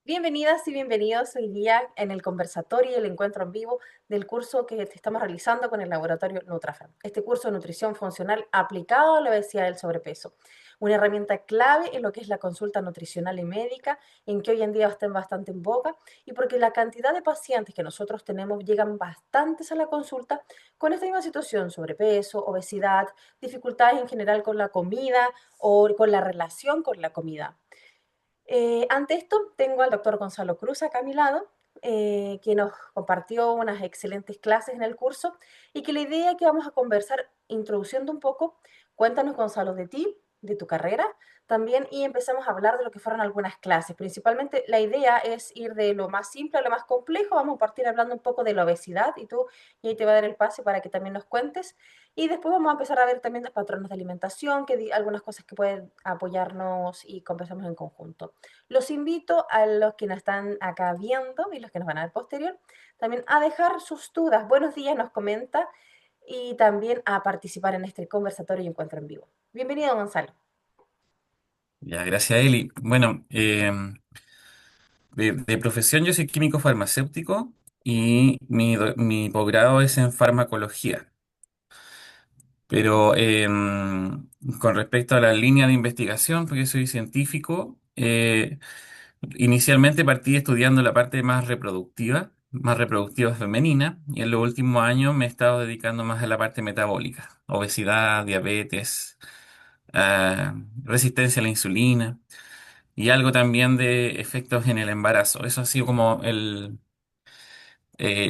Bienvenidas y bienvenidos hoy día en el conversatorio y el encuentro en vivo del curso que estamos realizando con el laboratorio Nutrafem. Este curso de nutrición funcional aplicado a la obesidad y el sobrepeso. Una herramienta clave en lo que es la consulta nutricional y médica, en que hoy en día están bastante en boga y porque la cantidad de pacientes que nosotros tenemos llegan bastantes a la consulta con esta misma situación, sobrepeso, obesidad, dificultades en general con la comida o con la relación con la comida. Ante esto, tengo al doctor Gonzalo Cruz acá a mi lado, que nos compartió unas excelentes clases en el curso y que la idea que vamos a conversar, introduciendo un poco, cuéntanos Gonzalo de ti, de tu carrera también y empezamos a hablar de lo que fueron algunas clases. Principalmente la idea es ir de lo más simple a lo más complejo. Vamos a partir hablando un poco de la obesidad y ahí te va a dar el pase para que también nos cuentes. Y después vamos a empezar a ver también los patrones de alimentación, algunas cosas que pueden apoyarnos y conversamos en conjunto. Los invito a los que nos están acá viendo y los que nos van a ver posterior, también a dejar sus dudas. Buenos días, nos comenta, y también a participar en este conversatorio y encuentro en vivo. Bienvenido, Gonzalo. Ya, gracias, Eli. Bueno, de profesión yo soy químico farmacéutico y mi posgrado es en farmacología. Pero con respecto a la línea de investigación, porque soy científico, inicialmente partí estudiando la parte más reproductiva femenina, y en los últimos años me he estado dedicando más a la parte metabólica, obesidad, diabetes, resistencia a la insulina. Y algo también de efectos en el embarazo. Eso ha sido como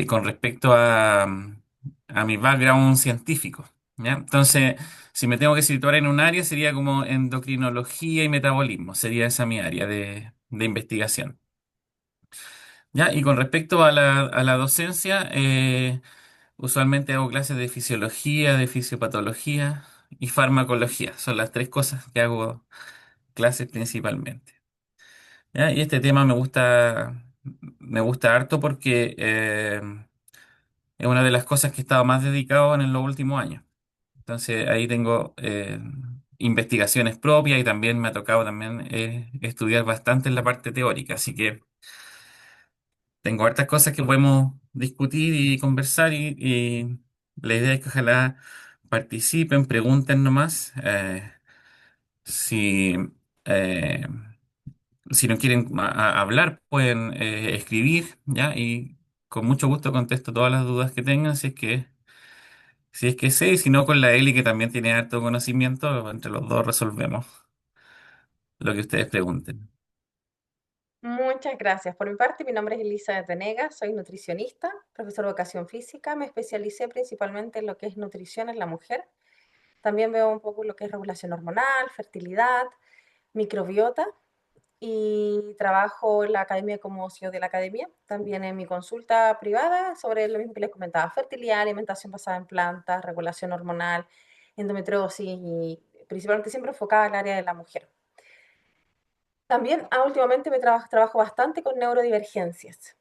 con respecto a mi background científico. ¿Ya? Entonces, si me tengo que situar en un área, sería como endocrinología y metabolismo. Sería esa mi área de investigación. ¿Ya? Y con respecto a la docencia, usualmente hago clases de fisiología, de fisiopatología y farmacología. Son las tres cosas que hago clases principalmente. ¿Ya? Y este tema me gusta harto porque es una de las cosas que he estado más dedicado en los últimos años. Entonces ahí tengo investigaciones propias y también me ha tocado también estudiar bastante en la parte teórica. Así que tengo hartas cosas que podemos discutir y conversar y la idea es que ojalá participen, pregunten nomás. Si, eh, Si no quieren hablar, pueden escribir, ¿ya? Y con mucho gusto contesto todas las dudas que tengan, si es que sé, y si no, con la Eli, que también tiene harto conocimiento, entre los dos resolvemos lo que ustedes pregunten. Muchas gracias. Por mi parte, mi nombre es Elisa Venegas, soy nutricionista, profesor de educación física. Me especialicé principalmente en lo que es nutrición en la mujer. También veo un poco lo que es regulación hormonal, fertilidad, microbiota y trabajo en la academia como CEO de la academia. También en mi consulta privada sobre lo mismo que les comentaba, fertilidad, alimentación basada en plantas, regulación hormonal, endometriosis y principalmente siempre enfocada en el área de la mujer. También últimamente trabajo bastante con neurodivergencias,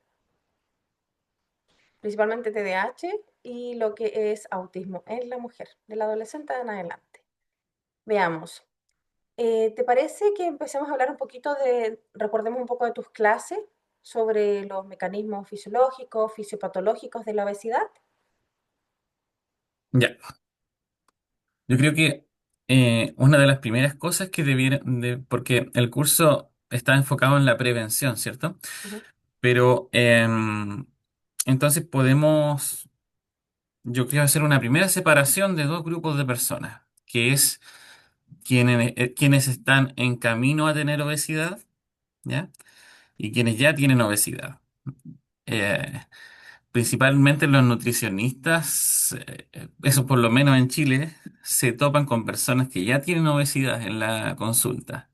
principalmente TDAH y lo que es autismo en la mujer, del adolescente en adelante. Veamos. ¿Te parece que empecemos a hablar un poquito recordemos un poco de tus clases sobre los mecanismos fisiológicos, fisiopatológicos de la obesidad? Ya, yo creo que una de las primeras cosas que porque el curso está enfocado en la prevención, ¿cierto? Ujú. Pero entonces yo quiero hacer una primera separación de dos grupos de personas, que es quienes están en camino a tener obesidad, ¿ya? Y quienes ya tienen obesidad. Eh, Principalmente los nutricionistas, eso por lo menos en Chile, se topan con personas que ya tienen obesidad en la consulta,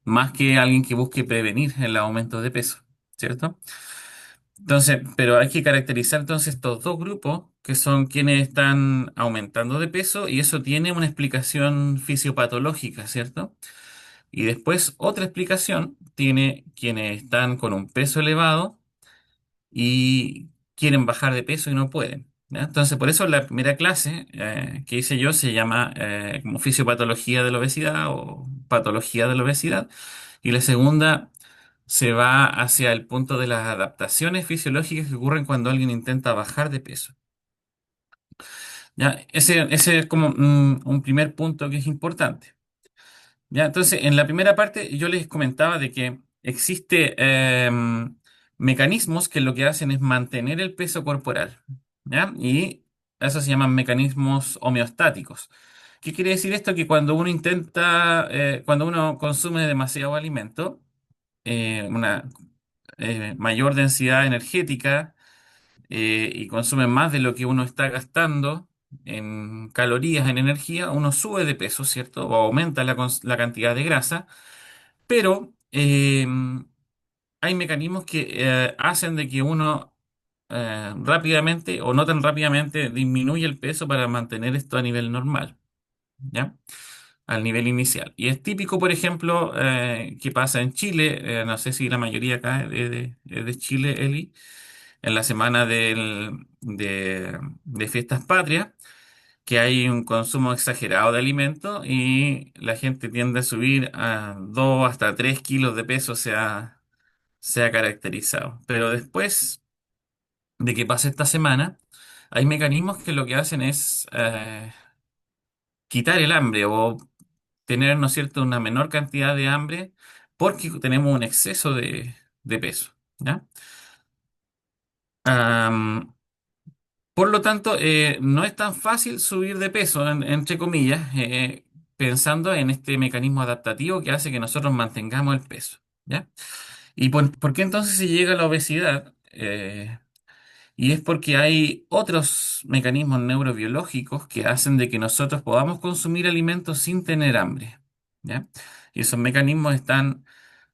más que alguien que busque prevenir el aumento de peso, ¿cierto? Entonces, pero hay que caracterizar entonces estos dos grupos, que son quienes están aumentando de peso, y eso tiene una explicación fisiopatológica, ¿cierto? Y después otra explicación tiene quienes están con un peso elevado y quieren bajar de peso y no pueden. ¿Ya? Entonces, por eso la primera clase que hice yo se llama como fisiopatología de la obesidad o patología de la obesidad. Y la segunda se va hacia el punto de las adaptaciones fisiológicas que ocurren cuando alguien intenta bajar de peso. ¿Ya? Ese es como un primer punto que es importante. ¿Ya? Entonces, en la primera parte yo les comentaba de que existe mecanismos que lo que hacen es mantener el peso corporal. ¿Ya? Y eso se llaman mecanismos homeostáticos. ¿Qué quiere decir esto? Que cuando uno cuando uno consume demasiado alimento, una mayor densidad energética, y consume más de lo que uno está gastando en calorías, en energía, uno sube de peso, ¿cierto? O aumenta la cantidad de grasa, pero hay mecanismos que hacen de que uno rápidamente o no tan rápidamente disminuye el peso para mantener esto a nivel normal, ¿ya? Al nivel inicial. Y es típico, por ejemplo, que pasa en Chile, no sé si la mayoría acá es de Chile, Eli, en la semana de fiestas patrias, que hay un consumo exagerado de alimentos y la gente tiende a subir a 2 hasta 3 kilos de peso, se ha caracterizado. Pero después de que pase esta semana, hay mecanismos que lo que hacen es quitar el hambre o tener, ¿no es cierto?, una menor cantidad de hambre porque tenemos un exceso de peso, ¿ya? Am, por lo tanto, no es tan fácil subir de peso, entre comillas, pensando en este mecanismo adaptativo que hace que nosotros mantengamos el peso, ¿ya? ¿Y por qué entonces se llega a la obesidad? Y es porque hay otros mecanismos neurobiológicos que hacen de que nosotros podamos consumir alimentos sin tener hambre, ¿ya? Y esos mecanismos están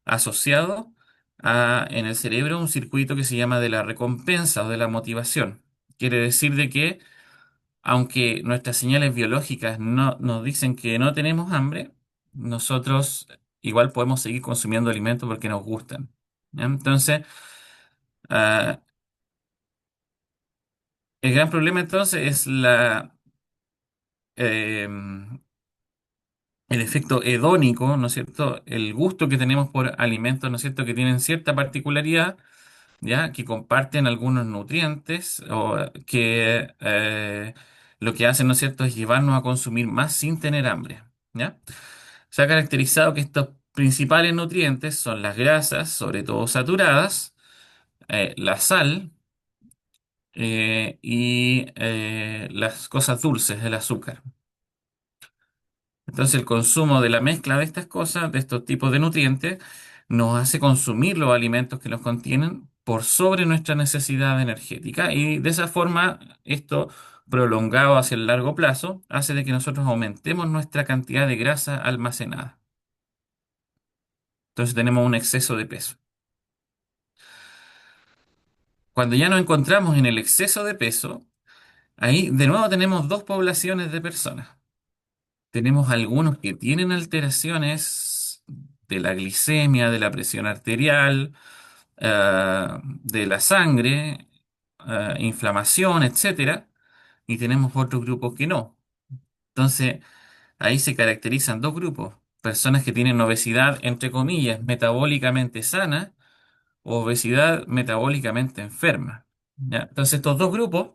asociados en el cerebro un circuito que se llama de la recompensa o de la motivación. Quiere decir de que aunque nuestras señales biológicas no nos dicen que no tenemos hambre, nosotros igual podemos seguir consumiendo alimentos porque nos gustan, ¿ya? Entonces, ah, el gran problema entonces es em, el efecto hedónico, ¿no es cierto? El gusto que tenemos por alimentos, ¿no es cierto? Que tienen cierta particularidad, ¿ya? Que comparten algunos nutrientes o que lo que hacen, ¿no es cierto?, es llevarnos a consumir más sin tener hambre, ¿ya? Se ha caracterizado que estos principales nutrientes son las grasas, sobre todo saturadas, la sal y las cosas dulces, el azúcar. Entonces el consumo de la mezcla de estas cosas, de estos tipos de nutrientes, nos hace consumir los alimentos que los contienen por sobre nuestra necesidad energética y de esa forma esto prolongado hacia el largo plazo hace de que nosotros aumentemos nuestra cantidad de grasa almacenada. Entonces tenemos un exceso de peso. Cuando ya nos encontramos en el exceso de peso, ahí de nuevo tenemos dos poblaciones de personas. Tenemos algunos que tienen alteraciones de la glicemia, de la presión arterial, de la sangre, inflamación, etcétera, y tenemos otros grupos que no. Entonces, ahí se caracterizan dos grupos: personas que tienen obesidad, entre comillas, metabólicamente sana, o obesidad metabólicamente enferma. ¿Ya? Entonces, estos dos grupos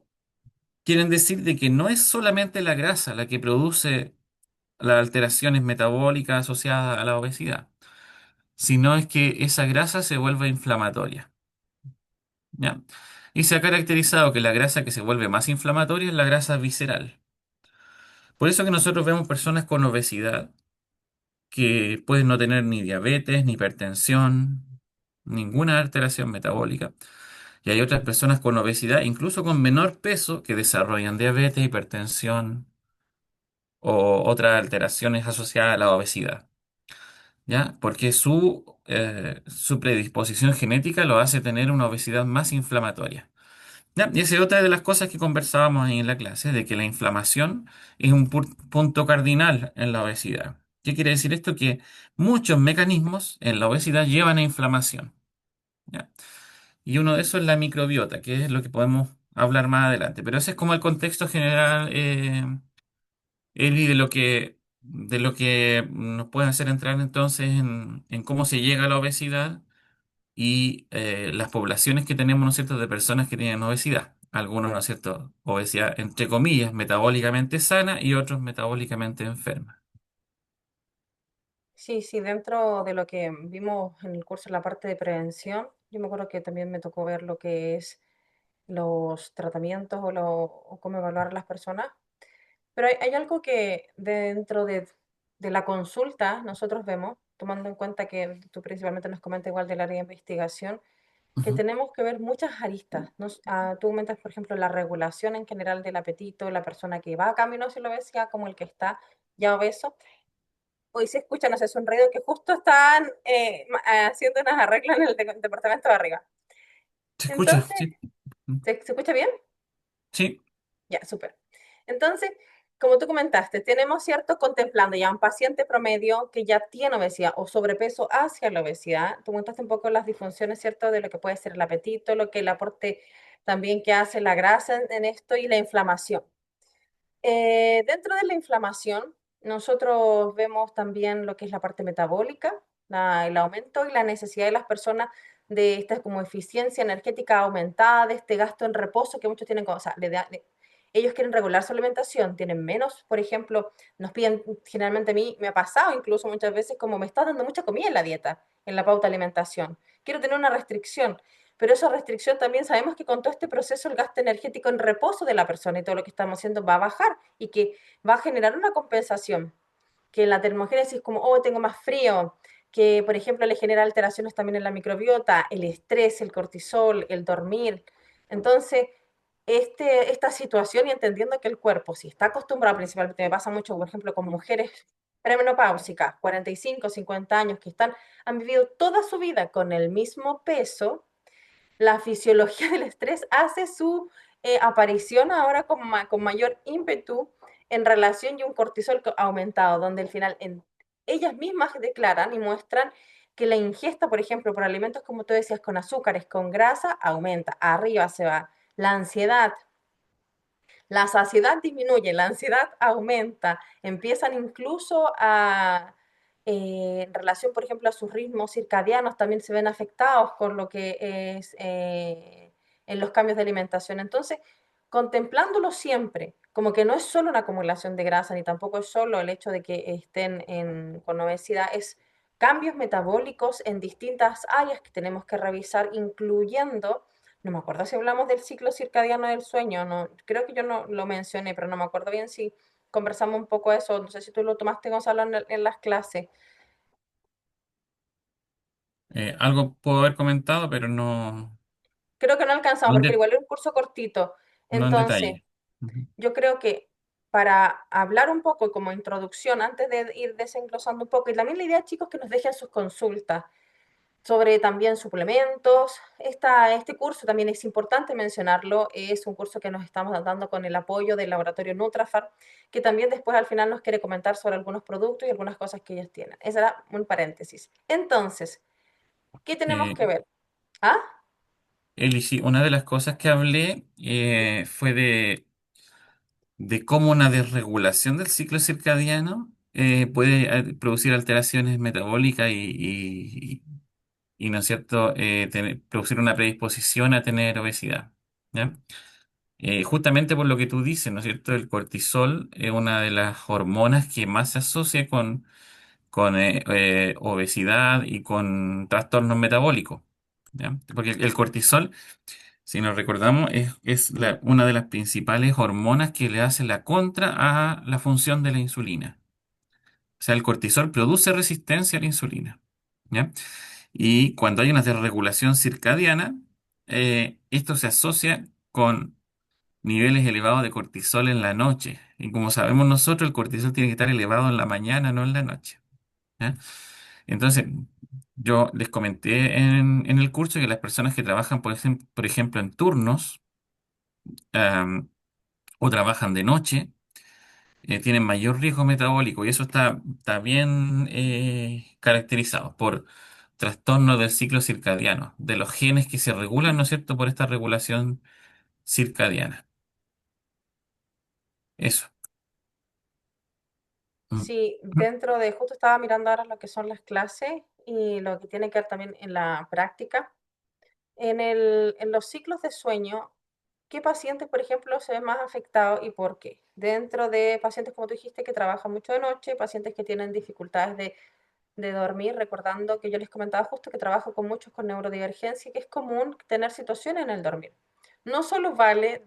quieren decir de que no es solamente la grasa la que produce las alteraciones metabólicas asociadas a la obesidad, sino es que esa grasa se vuelve inflamatoria, ¿ya? Y se ha caracterizado que la grasa que se vuelve más inflamatoria es la grasa visceral. Por eso que nosotros vemos personas con obesidad que pueden no tener ni diabetes, ni hipertensión, ninguna alteración metabólica. Y hay otras personas con obesidad, incluso con menor peso, que desarrollan diabetes, hipertensión o otras alteraciones asociadas a la obesidad. ¿Ya? Porque su predisposición genética lo hace tener una obesidad más inflamatoria. ¿Ya? Y esa es otra de las cosas que conversábamos ahí en la clase, de que la inflamación es un punto cardinal en la obesidad. ¿Qué quiere decir esto? Que muchos mecanismos en la obesidad llevan a inflamación. ¿Ya? Y uno de esos es la microbiota, que es lo que podemos hablar más adelante. Pero ese es como el contexto general, Eli, de lo que nos puede hacer entrar entonces en cómo se llega a la obesidad y las poblaciones que tenemos, ¿no es cierto?, de personas que tienen obesidad. Algunos, ¿no es cierto?, obesidad entre comillas, metabólicamente sana y otros metabólicamente enferma. Sí, sí, dentro de lo que vimos en el curso en la parte de prevención, yo me acuerdo que también me tocó ver lo que es los tratamientos o cómo evaluar a las personas. Pero hay algo que dentro de la consulta nosotros vemos, tomando en cuenta que tú principalmente nos comentas igual del área de investigación, que Ujú. tenemos que ver muchas aristas. Tú comentas, por ejemplo, la regulación en general del apetito, la persona que va camino hacia la obesidad, como el que está ya obeso. Hoy se escucha, no sé, es un ruido que justo están haciendo unas arreglos en el departamento de arriba. ¿Se escucha? Entonces, Sí. ¿se escucha bien? Sí. Ya, súper. Entonces, como tú comentaste, tenemos, ¿cierto? Contemplando ya un paciente promedio que ya tiene obesidad o sobrepeso hacia la obesidad. Tú comentaste un poco las disfunciones, ¿cierto? De lo que puede ser el apetito, lo que el aporte también que hace la grasa en esto y la inflamación. Dentro de la inflamación, nosotros vemos también lo que es la parte metabólica, el aumento y la necesidad de las personas de esta como eficiencia energética aumentada, de este gasto en reposo que muchos tienen, o sea, ellos quieren regular su alimentación, tienen menos, por ejemplo, nos piden, generalmente a mí me ha pasado incluso muchas veces como me está dando mucha comida en la dieta, en la pauta de alimentación, quiero tener una restricción, pero esa restricción también sabemos que con todo este proceso el gasto energético en reposo de la persona y todo lo que estamos haciendo va a bajar y que va a generar una compensación, que en la termogénesis como, oh, tengo más frío, que por ejemplo le genera alteraciones también en la microbiota, el estrés, el cortisol, el dormir. Entonces, esta situación y entendiendo que el cuerpo, si está acostumbrado, principalmente me pasa mucho, por ejemplo, con mujeres premenopáusicas, 45, 50 años, que han vivido toda su vida con el mismo peso, la fisiología del estrés hace su aparición ahora con mayor ímpetu en relación y un cortisol aumentado, donde al final ellas mismas declaran y muestran que la ingesta, por ejemplo, por alimentos como tú decías, con azúcares, con grasa, aumenta, arriba se va. La ansiedad, la saciedad disminuye, la ansiedad aumenta, empiezan incluso en relación, por ejemplo, a sus ritmos circadianos, también se ven afectados con lo que es en los cambios de alimentación. Entonces, contemplándolo siempre, como que no es solo una acumulación de grasa, ni tampoco es solo el hecho de que estén con obesidad, es cambios metabólicos en distintas áreas que tenemos que revisar, incluyendo no me acuerdo si hablamos del ciclo circadiano del sueño, no, creo que yo no lo mencioné, pero no me acuerdo bien si conversamos un poco de eso, no sé si tú lo tomaste, Gonzalo, en las clases. Algo puedo haber comentado, pero no, Creo que no alcanzamos, no en, porque igual es un curso cortito. no en Entonces, detalle. Ujú. yo creo que para hablar un poco como introducción, antes de ir desenglosando un poco, y también la idea, chicos, que nos dejen sus consultas sobre también suplementos. Este curso también es importante mencionarlo, es un curso que nos estamos dando con el apoyo del laboratorio Nutrafar, que también después al final nos quiere comentar sobre algunos productos y algunas cosas que ellos tienen. Ese era un paréntesis. Entonces, ¿qué tenemos Eh, que ver? ¿Ah? Eli, sí, una de las cosas que hablé fue de cómo una desregulación del ciclo circadiano puede producir alteraciones metabólicas y, ¿no es cierto?, producir una predisposición a tener obesidad. ¿Ya? Justamente por lo que tú dices, ¿no es cierto? El cortisol es una de las hormonas que más se asocia con obesidad y con trastornos metabólicos. ¿Ya? Porque el cortisol, si nos recordamos, es una de las principales hormonas que le hace la contra a la función de la insulina. O sea, el cortisol produce resistencia a la insulina. ¿Ya? Y cuando hay una desregulación circadiana, esto se asocia con niveles elevados de cortisol en la noche. Y como sabemos nosotros, el cortisol tiene que estar elevado en la mañana, no en la noche. ¿Ya? Entonces, yo les comenté en el curso que las personas que trabajan, por ejemplo, en turnos am, o trabajan de noche, tienen mayor riesgo metabólico y eso está bien caracterizado por trastornos del ciclo circadiano, de los genes que se regulan, ¿no es cierto?, por esta regulación circadiana. Eso. Mm. Sí, dentro de, justo estaba mirando ahora lo que son las clases y lo que tiene que ver también en la práctica. En los ciclos de sueño, ¿qué pacientes, por ejemplo, se ven más afectados y por qué? Dentro de pacientes, como tú dijiste, que trabajan mucho de noche, pacientes que tienen dificultades de dormir, recordando que yo les comentaba justo que trabajo con muchos con neurodivergencia, que es común tener situaciones en el dormir. No solo vale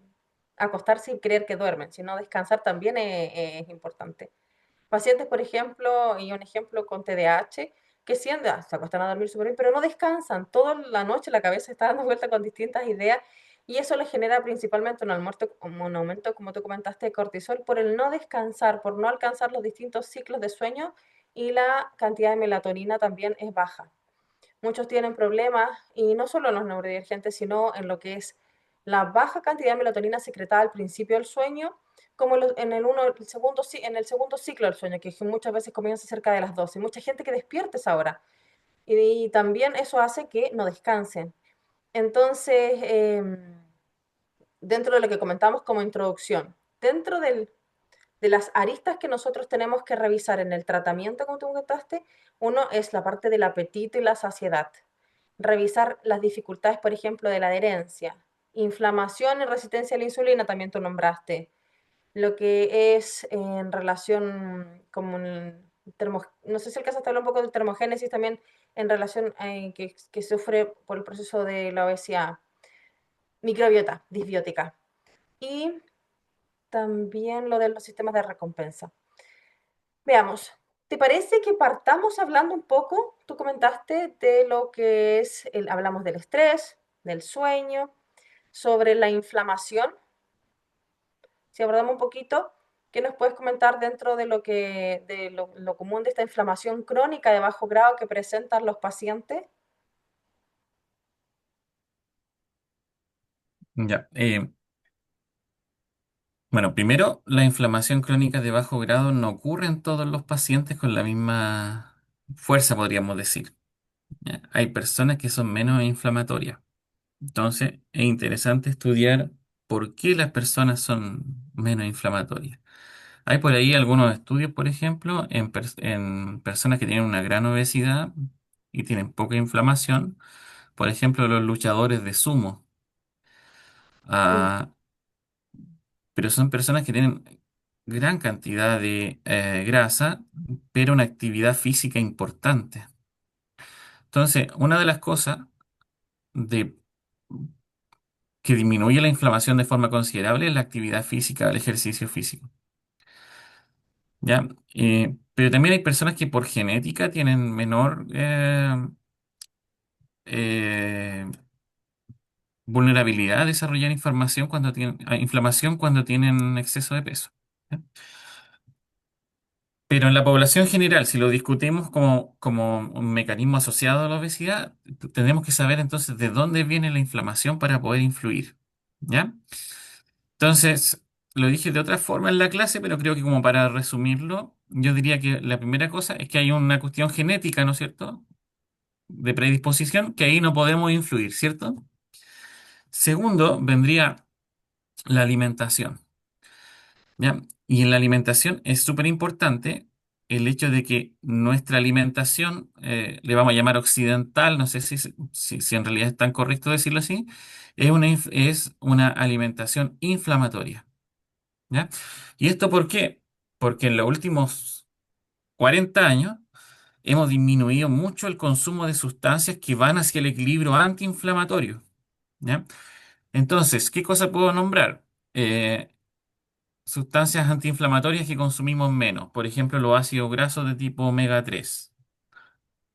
acostarse y creer que duermen, sino descansar también es importante. Pacientes, por ejemplo, y un ejemplo con TDAH, que se acuestan a dormir súper bien, pero no descansan. Toda la noche la cabeza está dando vuelta con distintas ideas y eso les genera principalmente un aumento, como tú comentaste, de cortisol por el no descansar, por no alcanzar los distintos ciclos de sueño y la cantidad de melatonina también es baja. Muchos tienen problemas, y no solo en los neurodivergentes, sino en lo que es la baja cantidad de melatonina secretada al principio del sueño, como en el segundo ciclo del sueño, que muchas veces comienza cerca de las 12. Mucha gente que despierta esa hora. Y también eso hace que no descansen. Entonces, dentro de lo que comentamos como introducción, dentro de las aristas que nosotros tenemos que revisar en el tratamiento, como tú comentaste, uno es la parte del apetito y la saciedad. Revisar las dificultades, por ejemplo, de la adherencia. Inflamación y resistencia a la insulina, también tú nombraste. Lo que es en relación, no sé si alcanzaste a hablar un poco del termogénesis también en relación que sufre por el proceso de la obesidad. Microbiota disbiótica. Y también lo de los sistemas de recompensa. Veamos, ¿te parece que partamos hablando un poco? Tú comentaste de lo que es, hablamos del estrés, del sueño, sobre la inflamación. Si abordamos un poquito, ¿qué nos puedes comentar dentro de lo común de esta inflamación crónica de bajo grado que presentan los pacientes? Ya. Bueno, primero, la inflamación crónica de bajo grado no ocurre en todos los pacientes con la misma fuerza, podríamos decir. ¿Ya? Hay personas que son menos inflamatorias. Entonces, es interesante estudiar por qué las personas son menos inflamatorias. Hay por ahí algunos estudios, por ejemplo, en personas que tienen una gran obesidad y tienen poca inflamación. Por ejemplo, los luchadores de sumo. Mm. Ah, pero son personas que tienen gran cantidad de grasa, pero una actividad física importante. Entonces, una de las cosas de, que disminuye la inflamación de forma considerable es la actividad física, el ejercicio físico. ¿Ya? Pero también hay personas que por genética tienen menor eh, vulnerabilidad a desarrollar inflamación cuando tienen exceso de peso. ¿Ya? Pero en la población general, si lo discutimos como un mecanismo asociado a la obesidad, tenemos que saber entonces de dónde viene la inflamación para poder influir. ¿Ya? Entonces, lo dije de otra forma en la clase, pero creo que como para resumirlo, yo diría que la primera cosa es que hay una cuestión genética, ¿no es cierto? De predisposición, que ahí no podemos influir, ¿cierto? Segundo, vendría la alimentación. ¿Ya? Y en la alimentación es súper importante el hecho de que nuestra alimentación, le vamos a llamar occidental, no sé si en realidad es tan correcto decirlo así, es una alimentación inflamatoria. ¿Ya? ¿Y esto por qué? Porque en los últimos 40 años hemos disminuido mucho el consumo de sustancias que van hacia el equilibrio antiinflamatorio. ¿Ya? Entonces, ¿qué cosa puedo nombrar? Sustancias antiinflamatorias que consumimos menos. Por ejemplo, los ácidos grasos de tipo omega 3.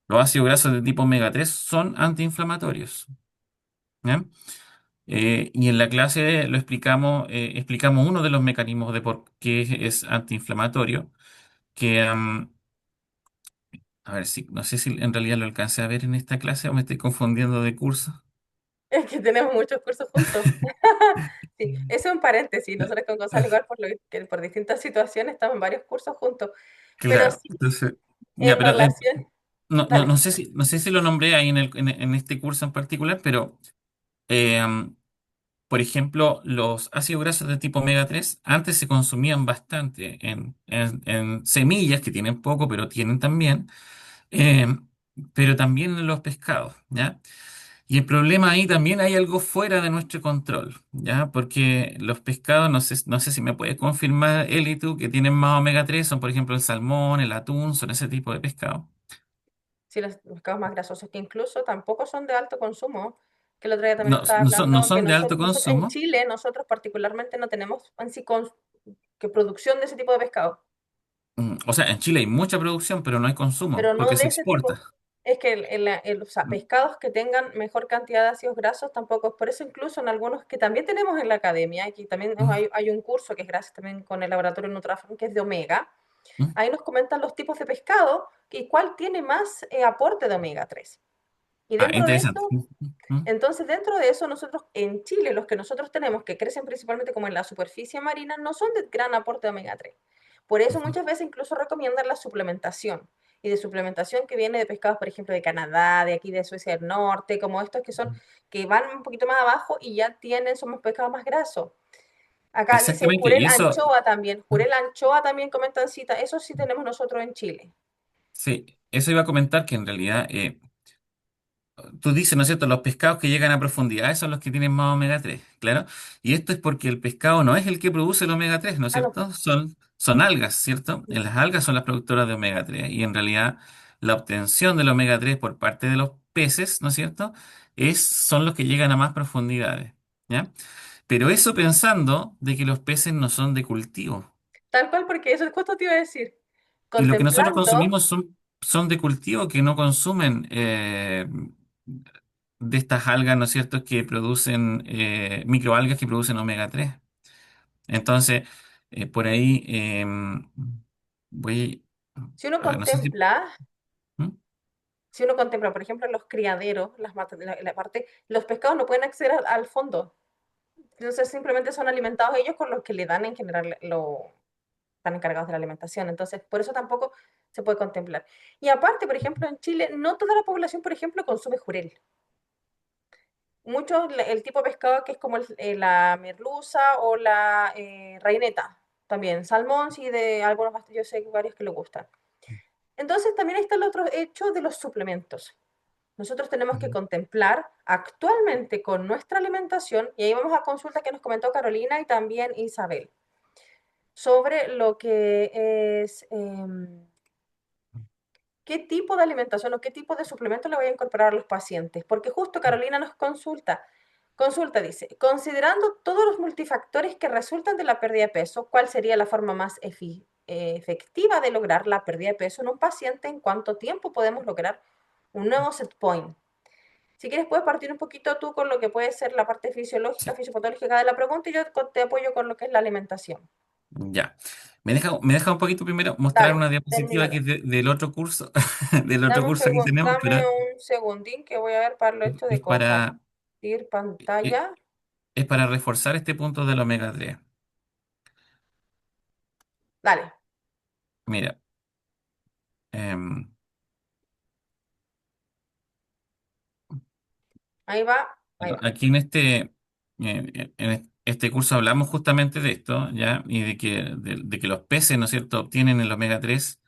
Los ácidos grasos de tipo omega 3 son antiinflamatorios. ¿Ya? Y en la clase explicamos uno de los mecanismos de por qué es antiinflamatorio, que, a ver, si, no sé si en realidad lo alcancé a ver en esta clase o me estoy confundiendo de curso. Es que tenemos muchos cursos juntos. Sí, eso es un paréntesis. Nosotros con Gonzalo, igual que por distintas situaciones, estamos en varios cursos juntos. Pero Claro, sí, entonces, ya, en pero relación, no dale. sé no sé si lo nombré ahí en este curso en particular, pero eh, por ejemplo, los ácidos grasos de tipo omega 3 antes se consumían bastante en semillas, que tienen poco, pero tienen también. pero también en los pescados, ¿ya? Y el problema ahí también hay algo fuera de nuestro control, ¿ya? Porque los pescados, no sé si me puedes confirmar, Eli, tú, que tienen más omega 3 son por ejemplo el salmón, el atún, son ese tipo de pescado. Sí, los pescados más grasosos, que incluso tampoco son de alto consumo, que el otro día también No, estaba no hablando, que son de alto nosotros en consumo. Chile, nosotros particularmente no tenemos en sí que producción de ese tipo de pescado. O sea, en Chile hay mucha producción, pero no hay consumo, Pero no porque de se ese tipo. exporta. Es que o sea, Mm, pescados que tengan mejor cantidad de ácidos grasos tampoco es por eso incluso en algunos que también tenemos en la academia, aquí también mm, hay un curso que es gracias también con el laboratorio Nutrafem, que es de omega, mm. ahí nos comentan los tipos de pescado y cuál tiene más aporte de omega 3. Y Ah, dentro de interesante. eso, entonces dentro de eso nosotros en Chile, los que nosotros tenemos que crecen principalmente como en la superficie marina, no son de gran aporte de omega 3. Por eso Ujú, muchas veces incluso recomiendan la suplementación. Y de suplementación que viene de pescados, por ejemplo, de Canadá, de aquí de Suecia del Norte, como estos que son, ujú. que van un poquito más abajo y ya tienen, somos pescados más grasos. Acá dice Exactamente, jurel y eso, anchoa también, jurel anchoa también comentan cita, eso sí tenemos nosotros en Chile. sí, eso iba a comentar que en realidad tú dices, ¿no es cierto? Los pescados que llegan a profundidad son los que tienen más omega 3, claro. Y esto es porque el pescado no es el que produce el omega 3, ¿no es Ah, no. cierto? Son algas, ¿cierto? En las algas son las productoras de omega 3. Y en realidad la obtención del omega 3 por parte de los peces, ¿no es cierto? Son los que llegan a más profundidades, ¿ya? Pero eso pensando de que los peces no son de cultivo. Tal cual, porque eso es justo te iba a decir. Y lo que nosotros Contemplando. consumimos son de cultivo que no consumen de estas algas, ¿no es cierto?, que producen microalgas que producen omega 3. Entonces, por ahí voy, Si uno a ver, no sé si... contempla, ¿Mm? si uno contempla, por ejemplo, los criaderos, la parte, los pescados no pueden acceder al fondo. Entonces simplemente son alimentados ellos con los que le dan en general están encargados de la alimentación. Entonces, por eso tampoco se puede contemplar. Y aparte, por ejemplo, en Chile, no toda la población, por ejemplo, consume jurel. Mucho el tipo de pescado que es como la merluza o la reineta. También salmón, sí, de algunos, yo sé que varios que le gustan. Entonces también está el otro hecho de los suplementos. Nosotros tenemos que contemplar actualmente con nuestra alimentación, y ahí vamos a consulta que nos comentó Carolina y también Isabel, sobre lo que es qué tipo de alimentación o qué tipo de suplemento le voy a incorporar a los pacientes. Porque justo Carolina nos dice, considerando todos los multifactores que resultan de la pérdida de peso, ¿cuál sería la forma más efectiva de lograr la pérdida de peso en un paciente? ¿En cuánto tiempo podemos lograr un nuevo set point? Si quieres, puedes partir un poquito tú con lo que puede ser la parte fisiológica, Sí, fisiopatológica de la pregunta y yo te apoyo con lo que es la alimentación. ya. Me deja un poquito primero mostrar Dale, una diapositiva que termínalo. es del otro curso, del otro curso que tenemos, Dame pero un segundín que voy a ver para lo hecho es de para, compartir eh, pantalla. es para reforzar este punto del omega 3. Dale, Mira, em, ahí va, ahí bueno, va. aquí en este curso hablamos justamente de esto, ¿ya? Y de que los peces, ¿no es cierto?, obtienen el omega 3,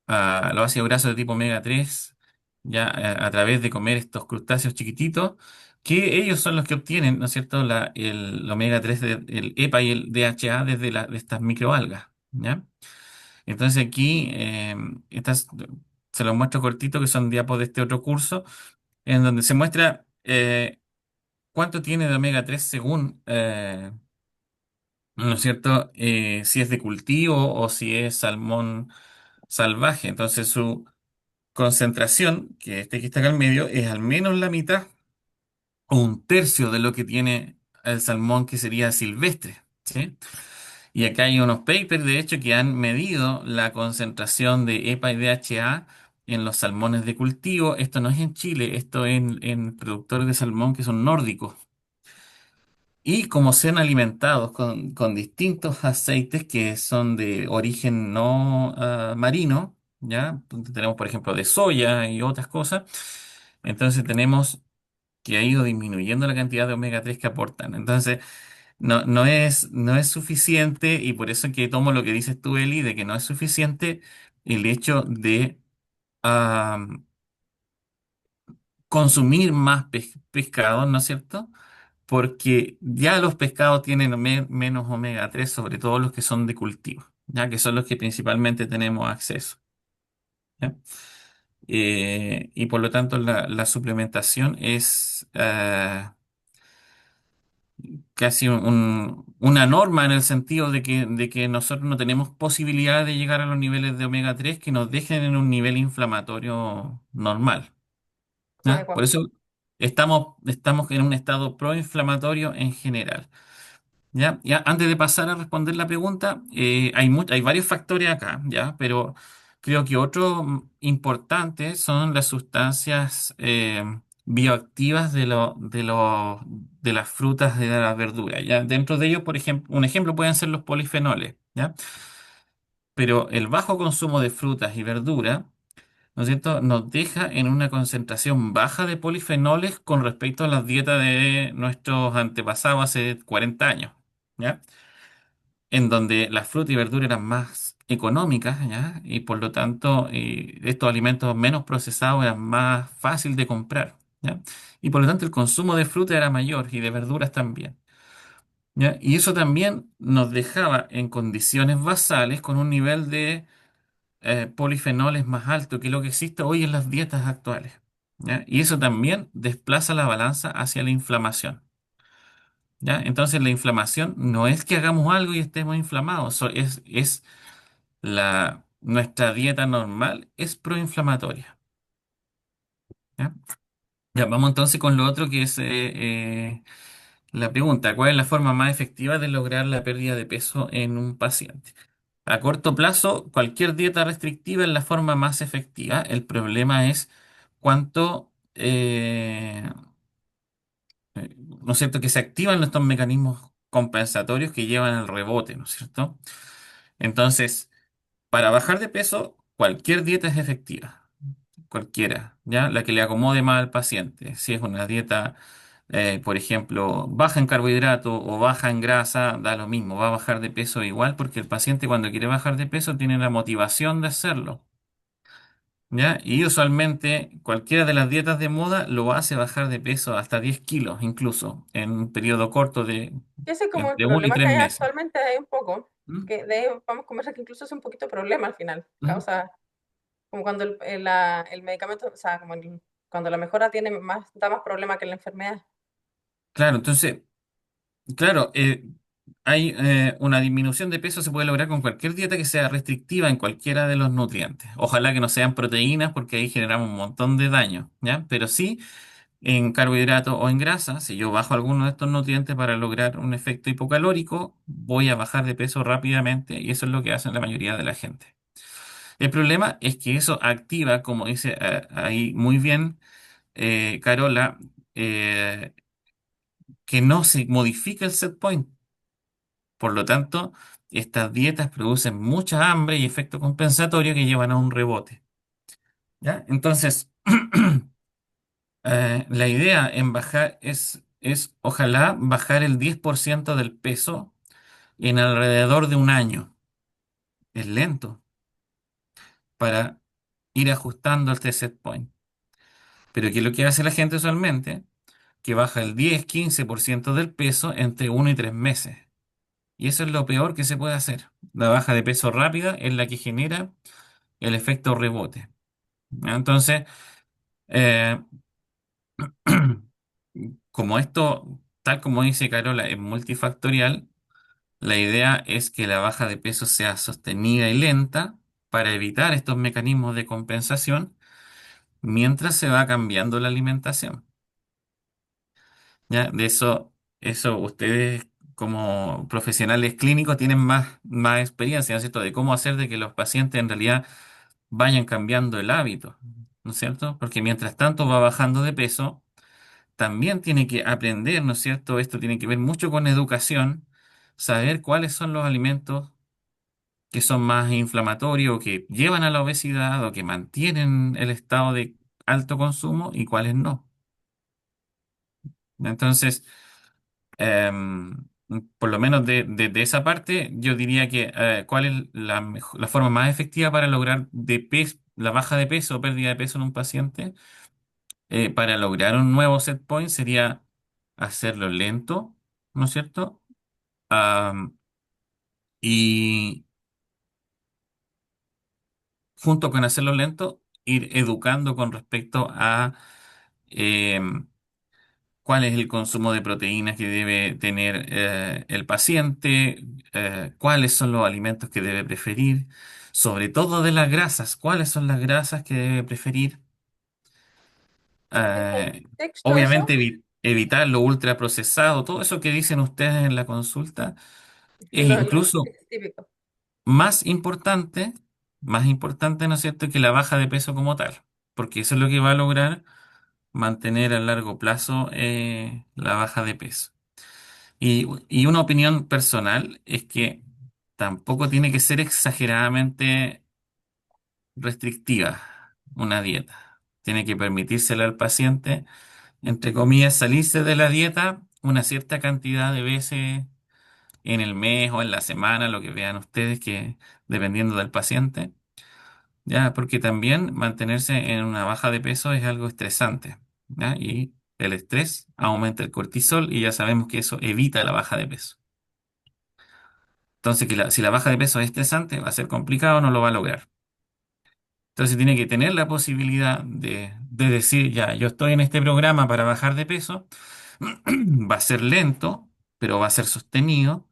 los ácidos grasos de tipo omega 3, ya a través de comer estos crustáceos chiquititos, que ellos son los que obtienen, ¿no es cierto?, el omega 3, el EPA y el DHA de estas microalgas, ¿ya? Entonces aquí, se los muestro cortito, que son diapos de este otro curso, en donde se muestra cuánto tiene de omega 3 según, ¿no es cierto?, si es de cultivo o si es salmón salvaje. Entonces su concentración, que está acá al medio, es al menos la mitad o un tercio de lo que tiene el salmón que sería silvestre, ¿sí? Y acá hay unos papers, de hecho, que han medido la concentración de EPA y DHA en los salmones de cultivo. Esto no es en Chile, esto en productores de salmón que son nórdicos. Y como sean alimentados con distintos aceites que son de origen no marino, ¿ya? Tenemos, por ejemplo, de soya y otras cosas. Entonces tenemos que ha ido disminuyendo la cantidad de omega 3 que aportan. Entonces, no es suficiente, y por eso es que tomo lo que dices tú, Eli, de que no es suficiente el hecho de consumir más pescado, ¿no es cierto? Porque ya los pescados tienen menos omega 3, sobre todo los que son de cultivo, ya que son los que principalmente tenemos acceso. ¿Ya? Y por lo tanto la suplementación es casi una norma en el sentido de que nosotros no tenemos posibilidad de llegar a los niveles de omega 3 que nos dejen en un nivel inflamatorio normal. ¿Ya? Por adecuado. eso estamos en un estado proinflamatorio en general. ¿Ya? Ya, antes de pasar a responder la pregunta, hay varios factores acá, ¿ya? Pero creo que otro importante son las sustancias bioactivas de las frutas, de las verduras, ¿ya? Dentro de ellos, por ejemplo, un ejemplo pueden ser los polifenoles, ¿ya? Pero el bajo consumo de frutas y verduras, ¿no es cierto?, nos deja en una concentración baja de polifenoles con respecto a las dietas de nuestros antepasados hace 40 años. ¿Ya? En donde la fruta y verdura eran más económicas, ¿ya? Y por lo tanto estos alimentos menos procesados eran más fácil de comprar, ¿ya? Y por lo tanto el consumo de fruta era mayor y de verduras también, ¿ya? Y eso también nos dejaba en condiciones basales con un nivel de polifenoles más alto que lo que existe hoy en las dietas actuales, ¿ya? Y eso también desplaza la balanza hacia la inflamación. ¿Ya? Entonces la inflamación no es que hagamos algo y estemos inflamados, es nuestra dieta normal es proinflamatoria. ¿Ya? Ya, vamos entonces con lo otro que es la pregunta, ¿cuál es la forma más efectiva de lograr la pérdida de peso en un paciente? A corto plazo, cualquier dieta restrictiva es la forma más efectiva. El problema es cuánto, ¿no es cierto?, que se activan estos mecanismos compensatorios que llevan al rebote, ¿no es cierto? Entonces, para bajar de peso, cualquier dieta es efectiva, cualquiera, ¿ya? La que le acomode más al paciente. Si es una dieta, por ejemplo, baja en carbohidrato o baja en grasa, da lo mismo, va a bajar de peso igual porque el paciente cuando quiere bajar de peso tiene la motivación de hacerlo, ¿ya? Y usualmente cualquiera de las dietas de moda lo hace bajar de peso hasta 10 kilos, incluso en un periodo corto de Ese es como el entre 1 y problema que 3 hay meses. actualmente, hay un poco, ¿Mm? que de ahí vamos a conversar que incluso es un poquito problema al final, ¿Mm? causa como cuando el medicamento, o sea, como cuando la mejora tiene más, da más problema que la enfermedad. Claro, entonces, claro, hay una disminución de peso se puede lograr con cualquier dieta que sea restrictiva en cualquiera de los nutrientes. Ojalá que no sean proteínas porque ahí generamos un montón de daño, ¿ya? Pero sí en carbohidratos o en grasa, si yo bajo alguno de estos nutrientes para lograr un efecto hipocalórico, voy a bajar de peso rápidamente y eso es lo que hacen la mayoría de la gente. El problema es que eso activa, como dice ahí muy bien Carola, eh, que no se modifica el set point. Por lo tanto, estas dietas producen mucha hambre y efecto compensatorio que llevan a un rebote. ¿Ya? Entonces, la idea en bajar es ojalá bajar el 10% del peso en alrededor de un año. Es lento para ir ajustando este set point. Pero ¿qué es lo que hace la gente usualmente? Que baja el 10-15% del peso entre 1 y 3 meses. Y eso es lo peor que se puede hacer. La baja de peso rápida es la que genera el efecto rebote. ¿Ya? Entonces, eh, como esto, tal como dice Carola, es multifactorial, la idea es que la baja de peso sea sostenida y lenta para evitar estos mecanismos de compensación mientras se va cambiando la alimentación. ¿Ya? De eso ustedes como profesionales clínicos tienen más experiencia, ¿no es cierto?, de cómo hacer de que los pacientes en realidad vayan cambiando el hábito, ¿no es cierto? Porque mientras tanto va bajando de peso, también tiene que aprender, ¿no es cierto? Esto tiene que ver mucho con educación, saber cuáles son los alimentos que son más inflamatorios o que llevan a la obesidad o que mantienen el estado de alto consumo y cuáles no. Entonces, em, por lo menos de esa parte, yo diría que cuál es la forma más efectiva para lograr la baja de peso o pérdida de peso en un paciente. para lograr un nuevo set point sería hacerlo lento, ¿no es cierto? Am, y junto con hacerlo lento, ir educando con respecto a em, cuál es el consumo de proteínas que debe tener el paciente, cuáles son los alimentos que debe preferir, sobre todo de las grasas, cuáles son las grasas que debe preferir. En Eh, contexto a eso, Obviamente evitar lo ultraprocesado, todo eso que dicen ustedes en la consulta es lo incluso típico. más importante, más importante, ¿no es cierto?, que la baja de peso como tal, porque eso es lo que va a lograr mantener a largo plazo la baja de peso. Y una opinión personal es que tampoco tiene que ser exageradamente restrictiva una dieta. Tiene que permitírsela al paciente, entre comillas, salirse de la dieta una cierta cantidad de veces en el mes o en la semana, lo que vean ustedes, que dependiendo del paciente. Ya, porque también mantenerse en una baja de peso es algo estresante, ¿ya? Y el estrés aumenta el cortisol y ya sabemos que eso evita la baja de peso. Entonces, si la baja de peso es estresante, va a ser complicado, no lo va a lograr. Entonces, tiene que tener la posibilidad de decir, ya, yo estoy en este programa para bajar de peso, va a ser lento, pero va a ser sostenido.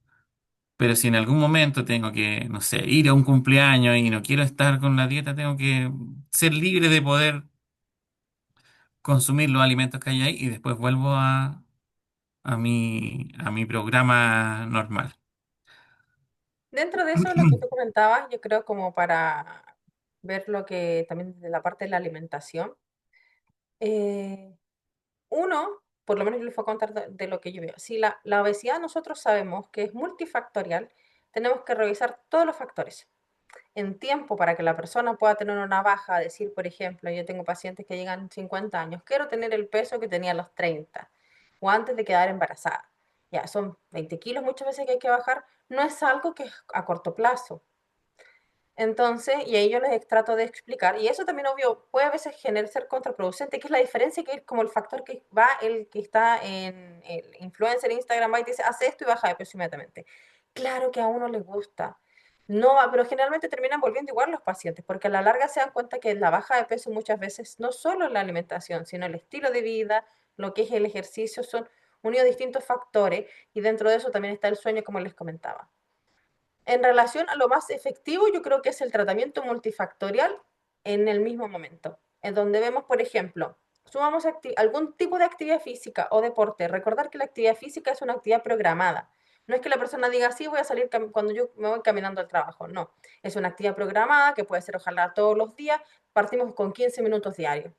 Pero si en algún momento tengo que, no sé, ir a un cumpleaños y no quiero estar con la dieta, tengo que ser libre de poder consumir los alimentos que hay ahí y después vuelvo a mi programa normal. Dentro de eso, lo que tú comentabas, yo creo como para ver lo que también desde la parte de la alimentación, eh, uno, por lo menos yo les voy a contar de lo que yo veo. Si la obesidad nosotros sabemos que es multifactorial, tenemos que revisar todos los factores en tiempo para que la persona pueda tener una baja, decir, por ejemplo, yo tengo pacientes que llegan 50 años, quiero tener el peso que tenía a los 30 o antes de quedar embarazada. Ya, son 20 kilos muchas veces que hay que bajar, no es algo que es a corto plazo. Entonces, y ahí yo les trato de explicar, y eso también obvio puede a veces ser contraproducente, que es la diferencia que es como el factor que va, el que está en el influencer Instagram, va y te dice, hace esto y baja de peso inmediatamente. Claro que a uno le gusta, no va, pero generalmente terminan volviendo igual los pacientes, porque a la larga se dan cuenta que la baja de peso muchas veces no solo la alimentación, sino el estilo de vida, lo que es el ejercicio, son unidos distintos factores, y dentro de eso también está el sueño, como les comentaba. En relación a lo más efectivo, yo creo que es el tratamiento multifactorial en el mismo momento, en donde vemos, por ejemplo, sumamos algún tipo de actividad física o deporte. Recordar que la actividad física es una actividad programada. No es que la persona diga, sí, voy a salir cuando yo me voy caminando al trabajo. No, es una actividad programada que puede ser ojalá todos los días. Partimos con 15 minutos diarios.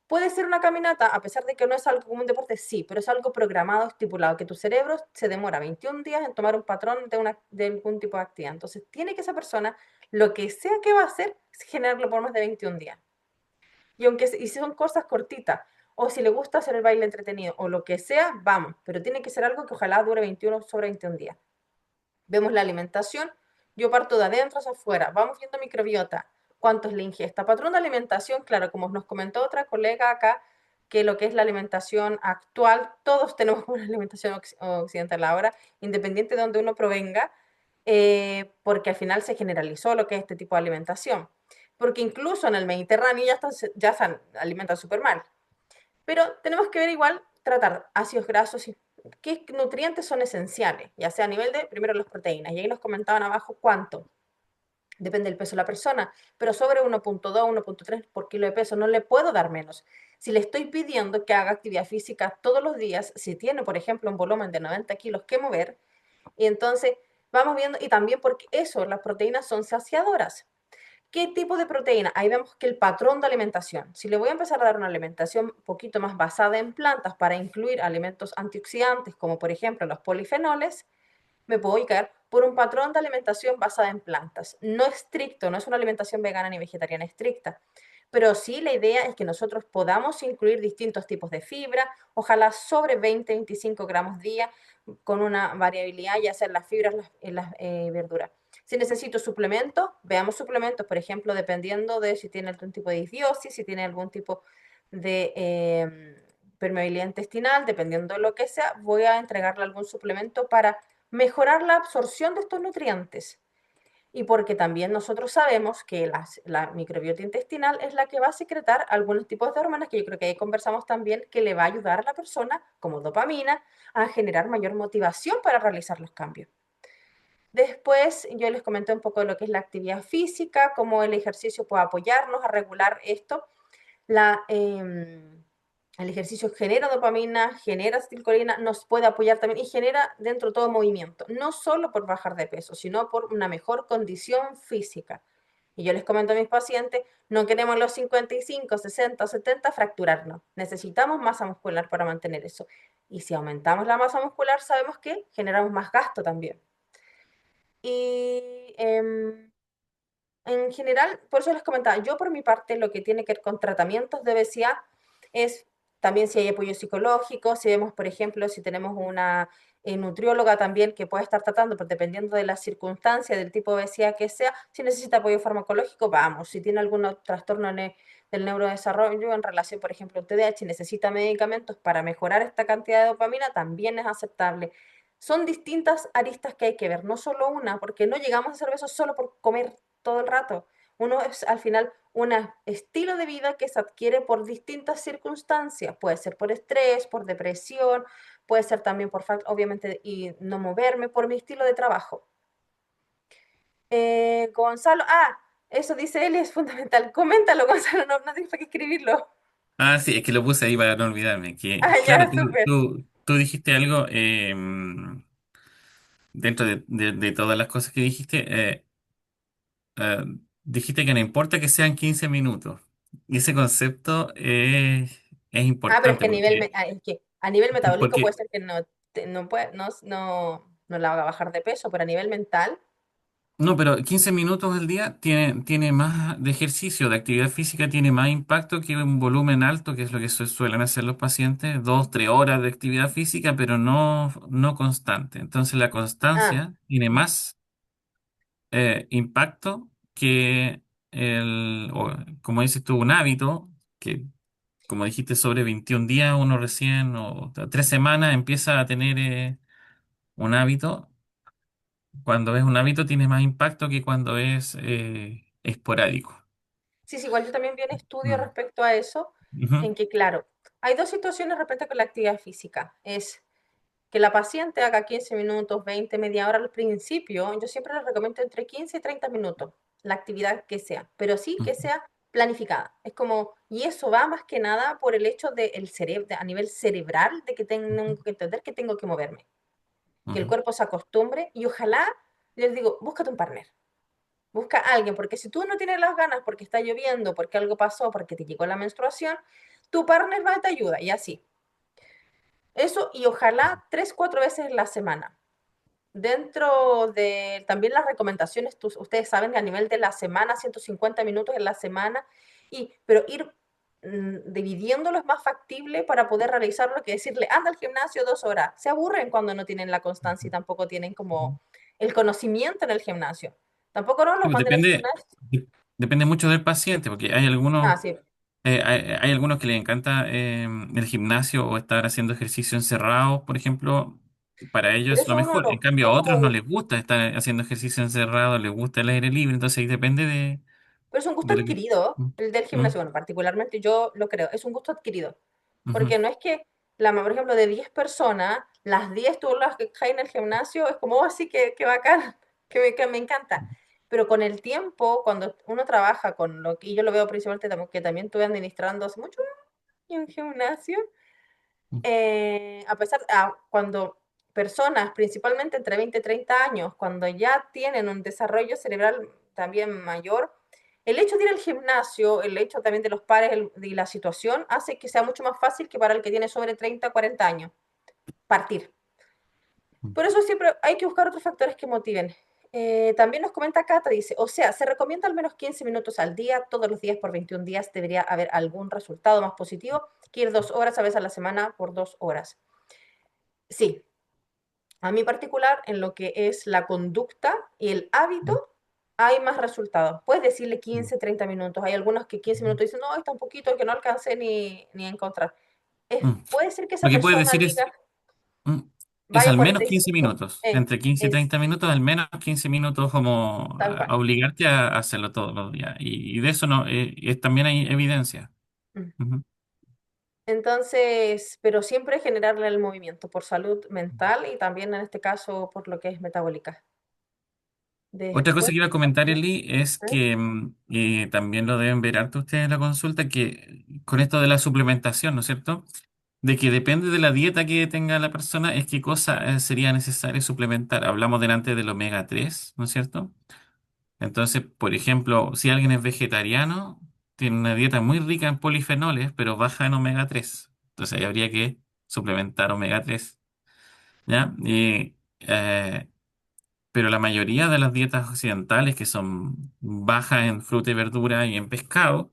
Puede ser una caminata, a pesar de que no es algo como un deporte, sí, pero es algo programado, estipulado, que tu cerebro se demora 21 días en tomar un patrón de algún tipo de actividad. Entonces, tiene que esa persona, lo que sea que va a hacer, es generarlo por más de 21 días. Y aunque y si son cosas cortitas, o si le gusta hacer el baile entretenido, o lo que sea, vamos, pero tiene que ser algo que ojalá dure 21 sobre 21 días. Vemos la alimentación, yo parto de adentro hacia afuera, vamos viendo microbiota, cuánto es la ingesta. Patrón de alimentación, claro, como nos comentó otra colega acá, que lo que es la alimentación actual, todos tenemos una alimentación occidental ahora, independiente de donde uno provenga, porque al final se generalizó lo que es este tipo de alimentación. Porque incluso en el Mediterráneo ya se alimentan súper mal. Pero tenemos que ver igual, tratar ácidos grasos y qué nutrientes son esenciales, ya sea a nivel de, primero, las proteínas, y ahí nos comentaban abajo cuánto, depende del peso de la persona, pero sobre 1.2, 1.3 por kilo de peso, no le puedo dar menos. Si le estoy pidiendo que haga actividad física todos los días, si tiene, por ejemplo, un volumen de 90 kilos que mover, y entonces vamos viendo, y también porque eso, las proteínas son saciadoras. ¿Qué tipo de proteína? Ahí vemos que el patrón de alimentación. Si le voy a empezar a dar una alimentación un poquito más basada en plantas para incluir alimentos antioxidantes, como por ejemplo los polifenoles, me puedo ubicar por un patrón de alimentación basada en plantas. No estricto, no es una alimentación vegana ni vegetariana estricta, pero sí la idea es que nosotros podamos incluir distintos tipos de fibra, ojalá sobre 20-25 gramos día, con una variabilidad ya sea en las fibras, en las verduras. Si necesito suplementos, veamos suplementos, por ejemplo, dependiendo de si tiene algún tipo de disbiosis, si tiene algún tipo de permeabilidad intestinal, dependiendo de lo que sea, voy a entregarle algún suplemento para mejorar la absorción de estos nutrientes. Y porque también nosotros sabemos que la microbiota intestinal es la que va a secretar algunos tipos de hormonas, que yo creo que ahí conversamos también, que le va a ayudar a la persona, como dopamina, a generar mayor motivación para realizar los cambios. Después yo les comenté un poco de lo que es la actividad física, cómo el ejercicio puede apoyarnos a regular esto. La, el ejercicio genera dopamina, genera acetilcolina, nos puede apoyar también y genera dentro de todo movimiento, no solo por bajar de peso, sino por una mejor condición física. Y yo les comento a mis pacientes, no queremos los 55, 60 o 70 fracturarnos, necesitamos masa muscular para mantener eso. Y si aumentamos la masa muscular, sabemos que generamos más gasto también. Y en general, por eso les comentaba, yo por mi parte lo que tiene que ver con tratamientos de BCA es también si hay apoyo psicológico, si vemos, por ejemplo, si tenemos una nutrióloga también que puede estar tratando, pues dependiendo de las circunstancias, del tipo de BCA que sea, si necesita apoyo farmacológico, vamos, si tiene algún trastorno del neurodesarrollo en relación, por ejemplo, a TDAH, y necesita medicamentos para mejorar esta cantidad de dopamina, también es aceptable. Son distintas aristas que hay que ver, no solo una, porque no llegamos a hacer eso solo por comer todo el rato. Uno es al final un estilo de vida que se adquiere por distintas circunstancias. Puede ser por estrés, por depresión, puede ser también por falta, obviamente, y no moverme, por mi estilo de trabajo. Gonzalo, eso dice él, es fundamental. Coméntalo, Gonzalo, no tienes para qué escribirlo. Ah, sí, es que lo puse ahí para no olvidarme. Que, Ah, claro, ya, súper. tú dijiste algo dentro de todas las cosas que dijiste. eh, Dijiste que no importa que sean 15 minutos. Y ese concepto es Pero es importante que es que a nivel metabólico puede porque ser que no la haga bajar de peso, pero a nivel mental, no, pero 15 minutos al día tiene más de ejercicio, de actividad física, tiene más impacto que un volumen alto, que es lo que suelen hacer los pacientes, 2, 3 horas de actividad física, pero no constante. Entonces la ah, constancia tiene más impacto que como dices tú, un hábito, que como dijiste, sobre 21 días, uno recién, o 3 semanas, empieza a tener un hábito. Cuando es un hábito tiene más impacto que cuando es esporádico. sí, sí, igual yo también vi un estudio Mm. respecto a eso, Ujú, en que, claro, hay dos situaciones respecto con la actividad física. Es que la paciente haga 15 minutos, 20, media hora al principio. Yo siempre les recomiendo entre 15 y 30 minutos, la actividad que sea, pero sí que ujú, sea planificada. Es como, y eso va más que nada por el hecho del cerebro, a nivel cerebral, de que tengo que entender que tengo que moverme, que el ujú, cuerpo se acostumbre y ojalá, les digo, búscate un partner. Busca a alguien, porque si tú no tienes las ganas, porque está lloviendo, porque algo pasó, porque te llegó la menstruación, tu partner va y te ayuda, y así. Eso, y ojalá 3, 4 veces en la semana. Dentro de también las recomendaciones, ustedes saben que a nivel de la semana, 150 minutos en la semana, pero ir dividiéndolo es más factible para poder realizarlo que decirle, anda al gimnasio 2 horas. Se aburren cuando no tienen la constancia y tampoco tienen ujú. como el conocimiento en el gimnasio. Tampoco no Sí, los pues manden al gimnasio. depende mucho del paciente, porque hay algunos, Sí, hay algunos que les encanta el gimnasio o estar haciendo ejercicio encerrado, por ejemplo, para ellos pero es lo eso uno mejor. En lo, cambio, a es otros no como les gusta estar haciendo ejercicio encerrado, les gusta el aire libre, entonces ahí depende pero es un gusto de lo que... adquirido, Mm, el del mm, gimnasio, bueno, particularmente yo lo creo, es un gusto adquirido. ujú, Porque no es que, por ejemplo, de 10 personas, las 10 tú las que caen en el gimnasio, es como, oh, sí, que bacán, que me encanta. Pero con el tiempo, cuando uno trabaja con lo que, y yo lo veo principalmente que también estuve administrando hace mucho en gimnasio, a pesar, cuando personas, principalmente entre 20 y 30 años, cuando ya tienen un desarrollo cerebral también mayor, el hecho de ir al gimnasio, el hecho también de los pares y la situación, hace que sea mucho más fácil que para el que tiene sobre 30 40 años partir. mm. Por eso siempre hay que buscar otros factores que motiven. También nos comenta Cata, dice, o sea, se recomienda al menos 15 minutos al día, todos los días por 21 días debería haber algún resultado más positivo que ir 2 horas a veces a la semana por 2 horas. Sí, a mí particular, en lo que es la conducta y el hábito, hay más resultados. Puedes decirle Mm. 15, 30 minutos. Hay algunos que 15 minutos dicen, no, está un poquito que no alcancé ni a encontrar. Mm. Puede ser que Lo esa que puedes persona decir diga, mm, es vaya al menos 15 45, minutos. Entre 15 y es 30 minutos, al menos 15 minutos como tal cual. a obligarte a hacerlo todos los días. Y de eso no, también hay evidencia. Mm. Ujú. Entonces, pero siempre generarle el movimiento por salud mental y también en este caso por lo que es metabólica. Otra cosa Después, que iba a comentar, Eli, es ¿eh? que también lo deben ver harto ustedes en la consulta, que con esto de la suplementación, ¿no es cierto? De que depende de la dieta que tenga la persona, es qué cosa sería necesario suplementar. Hablamos delante del omega 3, ¿no es cierto? Entonces, por ejemplo, si alguien es vegetariano, tiene una dieta muy rica en polifenoles, pero baja en omega 3. Entonces ahí habría que suplementar omega 3, ¿ya? Pero la mayoría de las dietas occidentales, que son bajas en fruta y verdura y en pescado,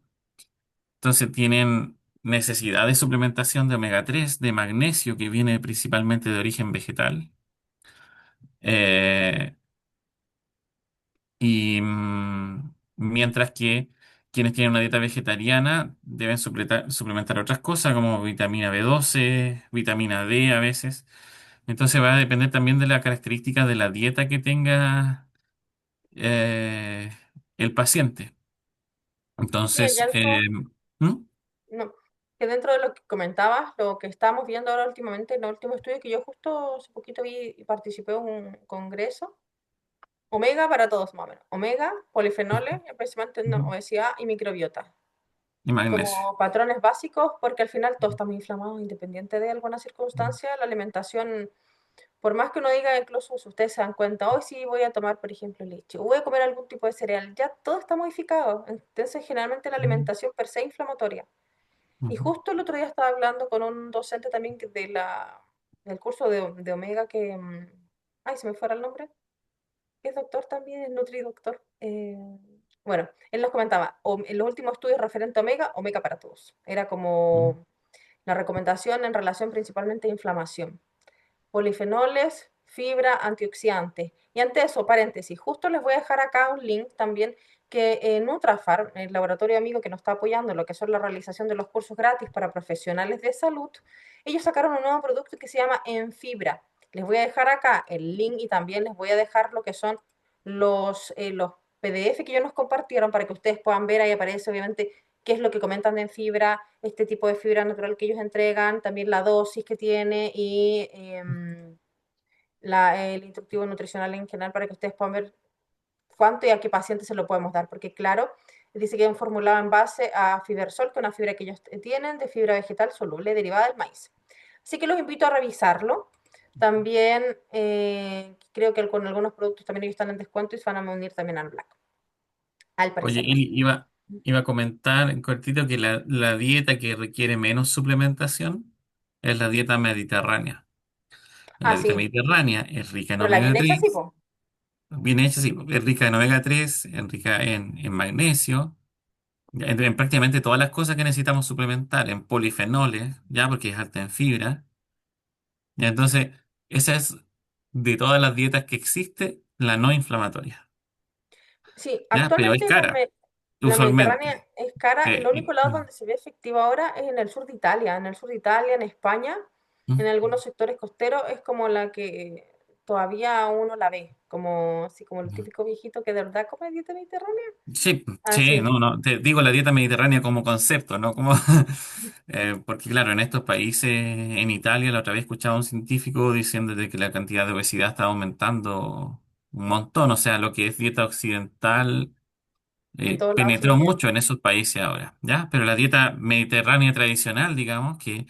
entonces tienen necesidad de suplementación de omega 3, de magnesio, que viene principalmente de origen vegetal. Eh, Mientras que quienes tienen una dieta vegetariana deben suplementar otras cosas como vitamina B12, vitamina D a veces. Entonces va a depender también de la característica de la dieta que tenga eh, el paciente. Sí, hay Entonces, algo, ¿mm? no, que dentro de lo que comentabas, lo que estamos viendo ahora últimamente, en el último estudio que yo justo hace poquito vi y participé en un congreso, omega para todos más o menos, omega, polifenoles, especialmente en Ujú. obesidad y microbiota, Y magnesio. como patrones básicos, porque al final todos estamos inflamados, independiente de alguna circunstancia, la alimentación, por más que uno diga, incluso si ustedes se dan cuenta, hoy sí voy a tomar, por ejemplo, leche, o voy a comer algún tipo de cereal, ya todo está modificado, entonces generalmente la Ujú. alimentación per se inflamatoria. Y Ujú. justo el otro día estaba hablando con un docente también del curso de Omega que, ay, se me fuera el nombre, que es doctor también, es nutridoctor. Bueno, él nos comentaba, en los últimos estudios referente a Omega, Omega para todos. Era Ujú. como la recomendación en relación principalmente a inflamación. Polifenoles, fibra, antioxidantes. Y ante eso, paréntesis, justo les voy a dejar acá un link también que Nutrafarm, el laboratorio amigo que nos está apoyando en lo que son la realización de los cursos gratis para profesionales de salud, ellos sacaron un nuevo producto que se llama En Fibra. Les voy a dejar acá el link y también les voy a dejar lo que son los PDF que ellos nos compartieron para que ustedes puedan ver. Ahí aparece obviamente qué es lo que comentan de En Fibra, este tipo de fibra natural que ellos entregan, también la dosis que tiene y el instructivo nutricional en general para que ustedes puedan ver cuánto y a qué pacientes se lo podemos dar, porque claro, dice que es un formulado en base a Fibersol, que es una fibra que ellos tienen de fibra vegetal soluble derivada del maíz. Así que los invito a revisarlo. También creo que con algunos productos también ellos están en descuento y se van a unir también al Black, al Oye, parecer, no sé. Eli, iba a comentar en cortito que la dieta que requiere menos suplementación es la dieta mediterránea. Ah, La dieta sí, mediterránea es rica en pero la omega bien hecha sí, 3, po. bien hecha, sí, es rica en omega 3, es rica en magnesio, en prácticamente todas las cosas que necesitamos suplementar, en polifenoles, ya porque es alta en fibra. Y entonces, esa es de todas las dietas que existe, la no inflamatoria, Sí, ¿ya? Pero es actualmente cara, la Mediterránea usualmente. es cara. El único lado donde se ve efectiva ahora es en el sur de Italia. En el sur de Italia, en España, en algunos sectores costeros, es como la que todavía uno la ve, como así como el típico viejito que de verdad come dieta mediterránea. Sí, sí, Así. no, no, te digo la dieta mediterránea como concepto, ¿no? Como, porque claro, en estos países, en Italia, la otra vez escuchaba a un científico diciendo de que la cantidad de obesidad está aumentando un montón, o sea, lo que es dieta occidental En todos lados se penetró metieron. mucho en esos países ahora, ¿ya? Pero la dieta mediterránea tradicional, digamos, que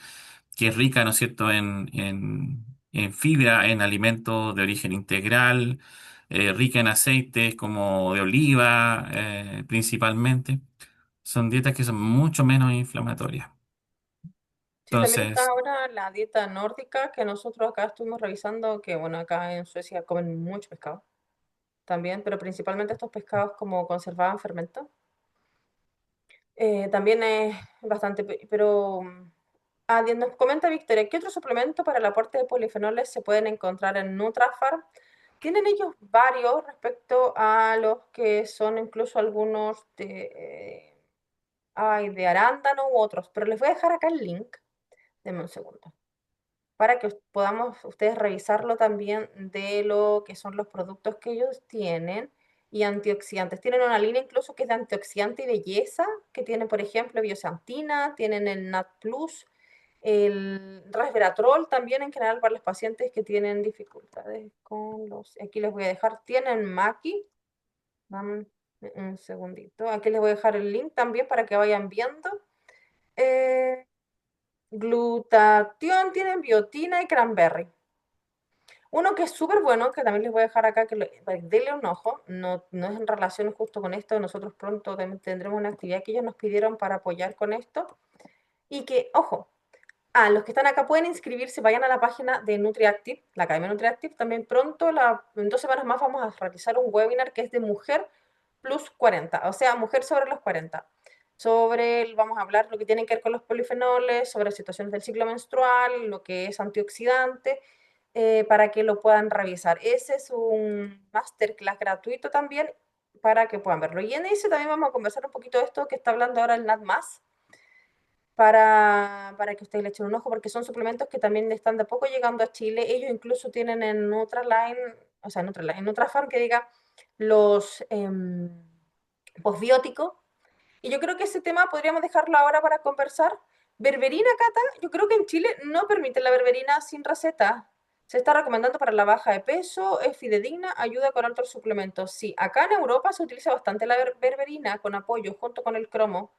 es rica, ¿no es cierto?, en fibra, en alimentos de origen integral, rica en aceites como de oliva, principalmente. Son dietas que son mucho menos inflamatorias. Sí, también está Entonces, ahora la dieta nórdica que nosotros acá estuvimos revisando, que bueno, acá en Suecia comen mucho pescado también, pero principalmente estos pescados como conservados en fermento. También es bastante, pero nos comenta Victoria, ¿qué otro suplemento para el aporte de polifenoles se pueden encontrar en Nutrafarm? Tienen ellos varios respecto a los que son incluso algunos de arándano u otros, pero les voy a dejar acá el link. Denme un segundo. Para que podamos ustedes revisarlo también de lo que son los productos que ellos tienen y antioxidantes. Tienen una línea incluso que es de antioxidante y belleza, que tienen, por ejemplo, biosantina, tienen el Nat Plus, el resveratrol también en general para los pacientes que tienen dificultades con los... Aquí les voy a dejar, tienen Maki, dame un segundito, aquí les voy a dejar el link también para que vayan viendo. Eh, Glutatión, tienen biotina y cranberry. Uno que es súper bueno, que también les voy a dejar acá, que denle un ojo, no es en relación justo con esto, nosotros pronto también tendremos una actividad que ellos nos pidieron para apoyar con esto, y que, ojo, los que están acá pueden inscribirse, vayan a la página de NutriActive, la Academia NutriActive, también pronto, en 2 semanas más, vamos a realizar un webinar que es de mujer plus 40, o sea, mujer sobre los 40. Vamos a hablar lo que tiene que ver con los polifenoles, sobre situaciones del ciclo menstrual, lo que es antioxidante, para que lo puedan revisar. Ese es un masterclass gratuito también para que puedan verlo. Y en ese también vamos a conversar un poquito de esto que está hablando ahora el NatMas, para que ustedes le echen un ojo, porque son suplementos que también están de poco llegando a Chile. Ellos incluso tienen en Nutraline, o sea, en Nutrafarm, que diga, los posbióticos. Y yo creo que ese tema podríamos dejarlo ahora para conversar. Berberina, Cata, yo creo que en Chile no permiten la berberina sin receta. Se está recomendando para la baja de peso, es fidedigna, ayuda con otros suplementos. Sí, acá en Europa se utiliza bastante la berberina con apoyo junto con el cromo,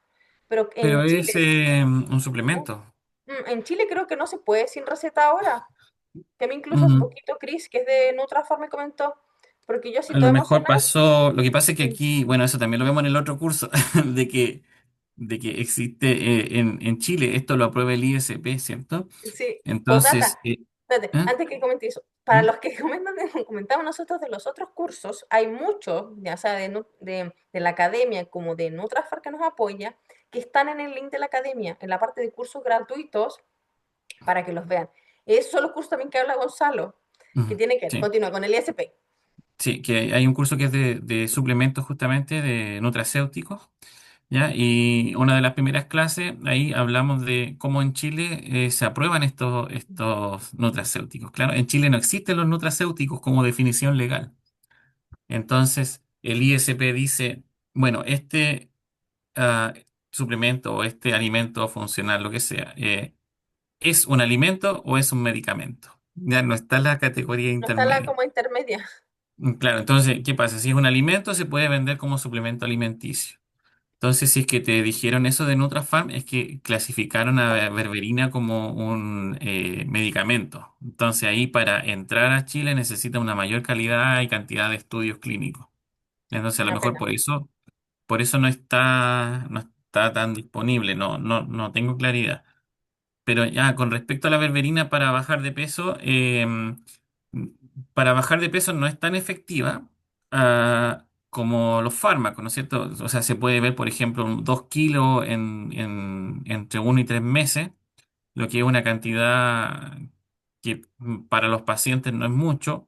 pero Pero en Chile, es un suplemento. en Chile creo que no se puede sin receta ahora. Que a mí incluso hace Mm, poquito Chris, que es de Nutrafarm, me comentó, porque yo si a lo todo mejor emocional, pasó, lo que pasa es que sí, aquí, bueno, eso también lo vemos en el otro curso, de que existe en Chile, esto lo aprueba el ISP, ¿cierto? sí, postdata. Entonces, Espérate, ¿eh? antes que comente eso, para ¿Mm? los que comentamos nosotros de los otros cursos, hay muchos, ya sea de la academia como de Nutrafar que nos apoya, que están en el link de la academia, en la parte de cursos gratuitos, para que los vean. Esos son los cursos también que habla Gonzalo, que Ujú. tiene que Sí, continuar con el ISP. sí, que hay un curso que es de suplementos justamente, de nutracéuticos. ¿Ya? Y una de las primeras clases, ahí hablamos de cómo en Chile se aprueban estos nutracéuticos. Claro, en Chile no existen los nutracéuticos como definición legal. Entonces, el ISP dice, bueno, este ah, suplemento o este alimento funcional, lo que sea, ¿es un alimento o es un medicamento? Ya no está la categoría No está la intermedia. como intermedia. Claro, entonces, ¿qué pasa? Si es un alimento, se puede vender como suplemento alimenticio. Entonces, si es que te dijeron eso de Nutrafarm, es que clasificaron a berberina como un medicamento. Entonces, ahí para entrar a Chile necesita una mayor calidad y cantidad de estudios clínicos. Entonces, a lo Una mejor pena. por eso no está tan disponible, no tengo claridad. Pero ya, con respecto a la berberina para bajar de peso, para bajar de peso no es tan efectiva como los fármacos, ¿no es cierto? O sea, se puede ver, por ejemplo, 2 kilos entre 1 y 3 meses, lo que es una cantidad que para los pacientes no es mucho,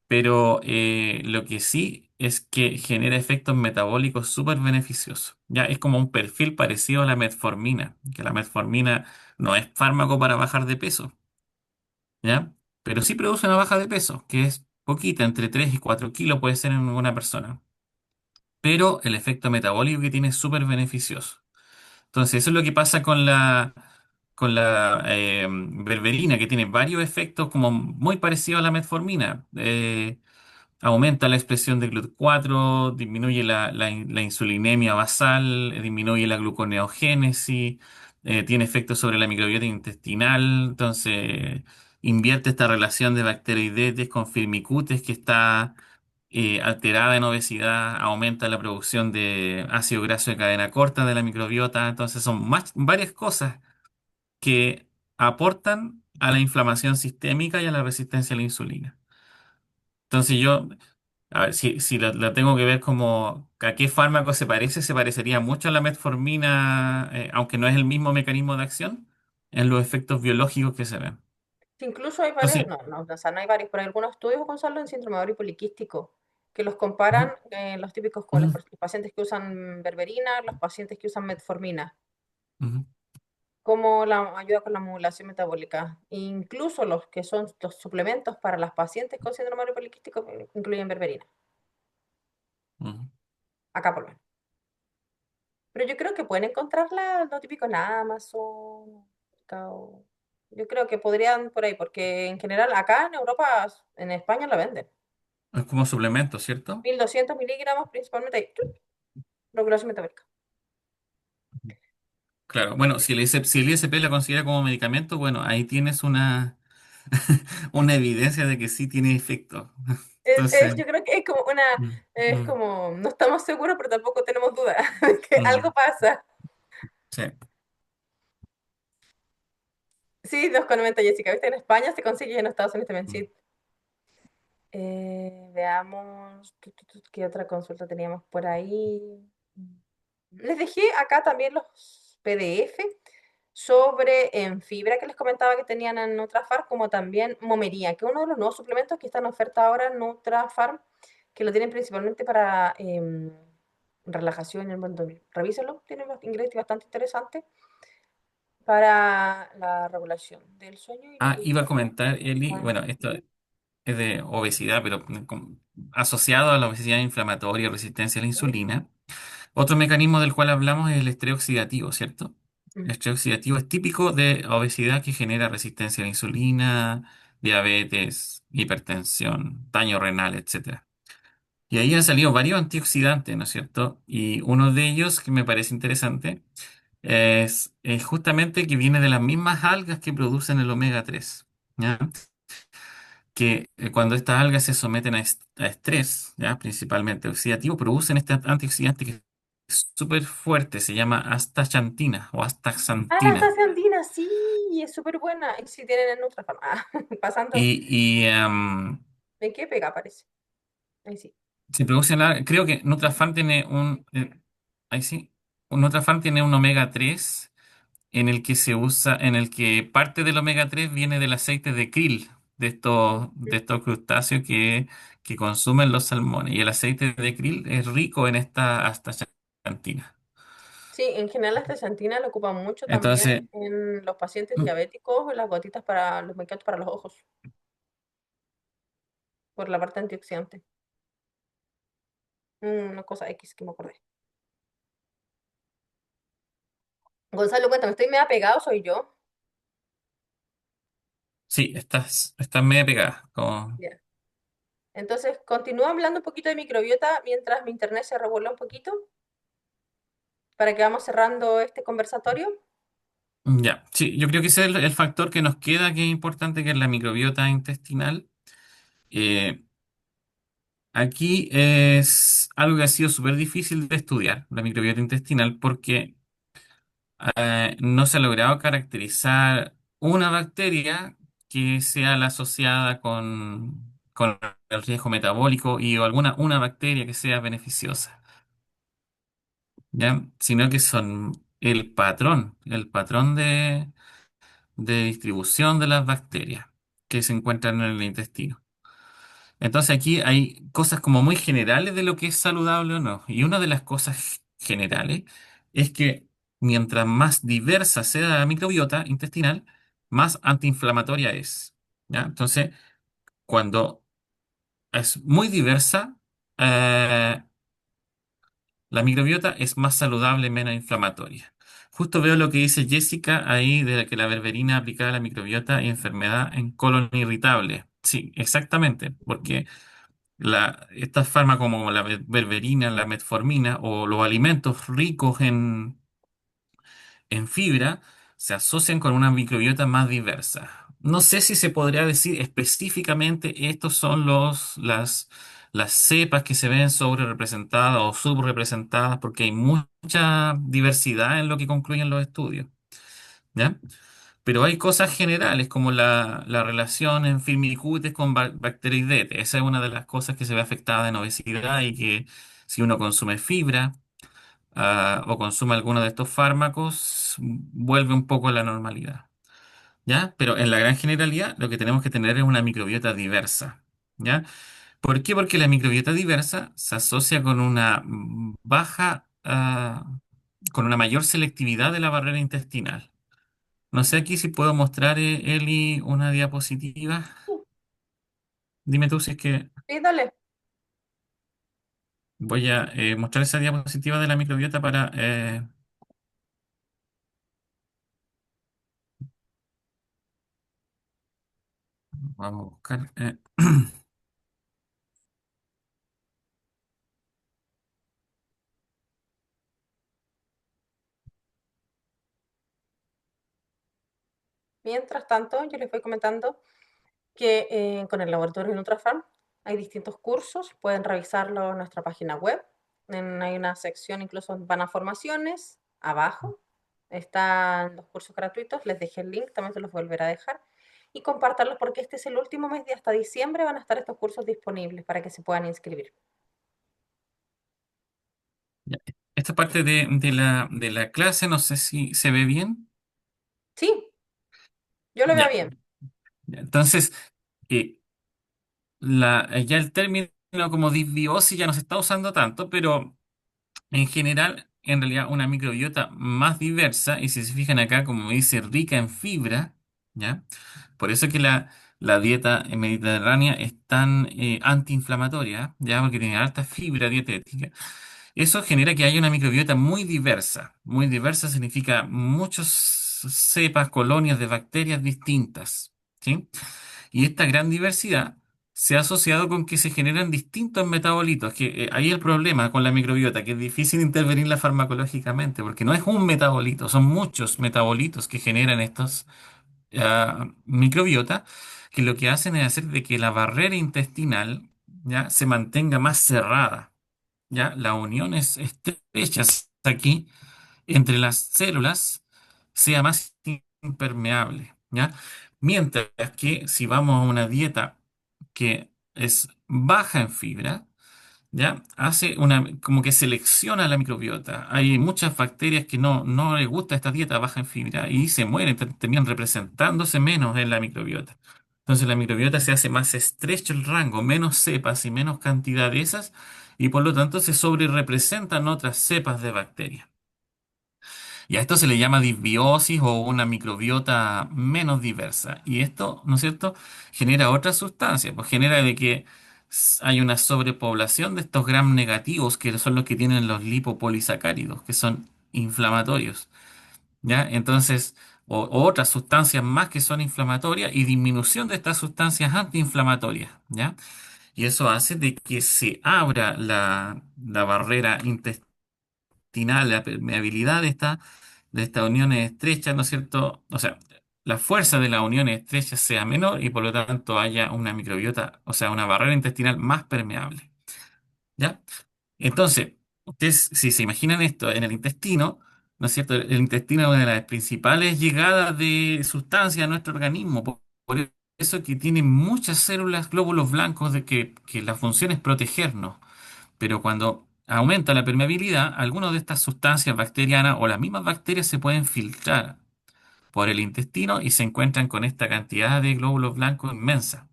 pero lo que sí es que genera efectos metabólicos súper beneficiosos. Ya es como un perfil parecido a la metformina, que la metformina no es fármaco para bajar de peso, ¿ya? Pero sí produce una baja de peso, que es poquita, entre 3 y 4 kilos puede ser en una persona. Pero el efecto metabólico que tiene es súper beneficioso. Entonces, eso es lo que pasa con la berberina, que tiene varios efectos como muy parecidos a la metformina. Aumenta la expresión de GLUT4, disminuye la insulinemia basal, disminuye la gluconeogénesis, tiene efectos sobre la microbiota intestinal, entonces invierte esta relación de bacteroidetes con firmicutes que está alterada en obesidad, aumenta la producción de ácido graso de cadena corta de la microbiota, entonces son varias cosas que aportan a la inflamación sistémica y a la resistencia a la insulina. Entonces yo, a ver, si la tengo que ver como a qué fármaco se parecería mucho a la metformina, aunque no es el mismo mecanismo de acción, en los efectos biológicos que se ven. Sí, incluso hay varios, Entonces, no, o sea, no hay varios, pero hay algunos estudios, Gonzalo, en síndrome ovario poliquístico, que los comparan, ujú, los típicos con ujú, los pacientes que usan berberina, los pacientes que usan metformina, ujú, como la ayuda con la modulación metabólica. Incluso los que son los suplementos para las pacientes con síndrome ovario poliquístico incluyen berberina, ujú. acá por lo menos. Pero yo creo que pueden encontrarla, lo típico en Amazon, Mercado- yo creo que podrían por ahí, porque en general acá en Europa, en España la venden. Es como suplemento, ¿cierto? 1200 miligramos principalmente ahí, ¡tup! Regulación metabólica. Claro, bueno, si el ISP la considera como medicamento, bueno, ahí tienes una, una evidencia de que sí tiene efecto. Entonces, Yo creo que es como mm, es mm, como, no estamos seguros, pero tampoco tenemos duda de que algo mm, pasa. sí. Sí, nos comenta Jessica, ¿viste? En España se consigue y en Estados Unidos también, Mm. sí. Veamos, ¿qué otra consulta teníamos por ahí? Les dejé acá también los PDF sobre en fibra que les comentaba que tenían en Nutrafar, como también Momería, que es uno de los nuevos suplementos que está en oferta ahora en Nutrafar, que lo tienen principalmente para relajación y el buen dormir. Revísenlo, tiene unos ingredientes bastante interesantes para la regulación del sueño y la Ah, iba a digestión. comentar, Eli, Ah, bueno, esto es de obesidad, pero asociado a la obesidad inflamatoria, resistencia a la ¿sí? insulina. Otro mecanismo del cual hablamos es el estrés oxidativo, ¿cierto? El Mm. estrés oxidativo es típico de obesidad que genera resistencia a la insulina, diabetes, hipertensión, daño renal, etcétera. Y ahí han salido varios antioxidantes, ¿no es cierto? Y uno de ellos que me parece interesante es justamente que viene de las mismas algas que producen el omega 3, ¿ya? Que cuando estas algas se someten a estrés, ¿ya? Principalmente oxidativo, producen este antioxidante que es súper fuerte, se llama astaxantina o Ah, la astaxantina. taza andina, sí, es súper buena. Y si tienen en Nutrafar. Ah, pasando, ¿de qué pega? Parece. Ahí sí. Se produce creo que Nutrafan tiene ahí sí, Nutrafan tiene un omega 3 en el que se usa, en el que parte del omega 3 viene del aceite de krill, de estos crustáceos que consumen los salmones. Y el aceite de krill es rico en esta astaxantina. Sí, en general la astaxantina la ocupan mucho también Entonces, en los pacientes mm, diabéticos, en las gotitas para los medicamentos para los ojos, por la parte antioxidante. Una cosa X que me acordé. Gonzalo, cuéntame, ¿estoy media pegado? ¿Soy yo? sí, estás media pegada. Ya. Entonces, continúa hablando un poquito de microbiota mientras mi internet se revuelve un poquito para que vamos cerrando este conversatorio. Ya, sí, yo creo que ese es el factor que nos queda, que es importante, que es la microbiota intestinal. Eh, Aquí es algo que ha sido súper difícil de estudiar, la microbiota intestinal, porque no se ha logrado caracterizar una bacteria que sea la asociada con el riesgo metabólico y o alguna una bacteria que sea beneficiosa, ¿ya? Sino que son el patrón de distribución de las bacterias que se encuentran en el intestino. Entonces aquí hay cosas como muy generales de lo que es saludable o no. Y una de las cosas generales es que mientras más diversa sea la microbiota intestinal, más antiinflamatoria es. ¿Ya? Entonces, cuando es muy diversa, eh, la microbiota es más saludable, menos inflamatoria. Justo veo lo que dice Jessica ahí de que la berberina aplicada a la microbiota y enfermedad en colon irritable. Sí, exactamente, porque estas fármacos como la berberina, la metformina o los alimentos ricos en fibra se asocian con una microbiota más diversa. No sé si se podría decir específicamente estos son las cepas que se ven sobre representadas o subrepresentadas porque hay mucha diversidad en lo que concluyen los estudios, ¿ya? Pero hay cosas generales como la relación en firmicutes con bacteroidetes. Esa es una de las cosas que se ve afectada en obesidad y que si uno consume fibra o consume alguno de estos fármacos, vuelve un poco a la normalidad. ¿ya? Pero en la gran generalidad lo que tenemos que tener es una microbiota diversa, ¿ya? ¿Por qué? Porque la microbiota diversa se asocia con una con una mayor selectividad de la barrera intestinal. No sé aquí si puedo mostrar, Eli, una diapositiva. Dime tú si es que Sí, dale. voy a mostrar esa diapositiva de la microbiota para... vamos a buscar... Mientras tanto, yo les voy comentando que con el laboratorio Nutrafarm hay distintos cursos, pueden revisarlo en nuestra página web. Hay una sección, incluso van a formaciones, abajo están los cursos gratuitos, les dejé el link, también se los volveré a dejar. Y compártanlos porque este es el último mes de hasta diciembre, van a estar estos cursos disponibles para que se puedan inscribir. ya. Esta parte de la clase, no sé si se ve bien. Sí, yo lo veo Ya, bien. ya. Entonces, eh, ya el término como disbiosis ya no se está usando tanto, pero en general, en realidad, una microbiota más diversa, y si se fijan acá, como dice, rica en fibra, ¿ya? Por eso que la dieta mediterránea es tan antiinflamatoria, ¿ya? Porque tiene alta fibra dietética. Eso genera que haya una microbiota muy diversa. Muy diversa significa muchas cepas, colonias de bacterias distintas, ¿sí? Y esta gran diversidad se ha asociado con que se generan distintos metabolitos, que ahí el problema con la microbiota, que es difícil intervenirla farmacológicamente, porque no es un metabolito, son muchos metabolitos que generan estos microbiota, que lo que hacen es hacer de que la barrera intestinal ya se mantenga más cerrada, ya las uniones estrechas aquí entre las células sea más impermeable, ¿ya? Mientras que si vamos a una dieta que es baja en fibra, ¿ya? Hace como que selecciona la microbiota. Hay muchas bacterias que no les gusta esta dieta baja en fibra y se mueren, terminan representándose menos en la microbiota. Entonces la microbiota se hace más estrecho el rango, menos cepas y menos cantidad de esas, y por lo tanto se sobrerepresentan otras cepas de bacterias. Y a esto se le llama disbiosis o una microbiota menos diversa. Y esto, ¿no es cierto?, genera otras sustancias, pues genera de que hay una sobrepoblación de estos gram negativos, que son los que tienen los lipopolisacáridos, que son inflamatorios, ¿ya? Entonces, o otras sustancias más que son inflamatorias y disminución de estas sustancias antiinflamatorias, ¿ya? Y eso hace de que se abra la barrera intestinal, la permeabilidad de estas uniones estrechas, ¿no es cierto? O sea, la fuerza de las uniones estrechas sea menor y por lo tanto haya una microbiota, o sea, una barrera intestinal más permeable. ¿Ya? Entonces, ustedes, si se imaginan esto en el intestino, ¿no es cierto? El intestino es una de las principales llegadas de sustancias a nuestro organismo. Por eso que tiene muchas células, glóbulos blancos, que la función es protegernos. Pero cuando aumenta la permeabilidad, algunas de estas sustancias bacterianas o las mismas bacterias se pueden filtrar por el intestino y se encuentran con esta cantidad de glóbulos blancos inmensa.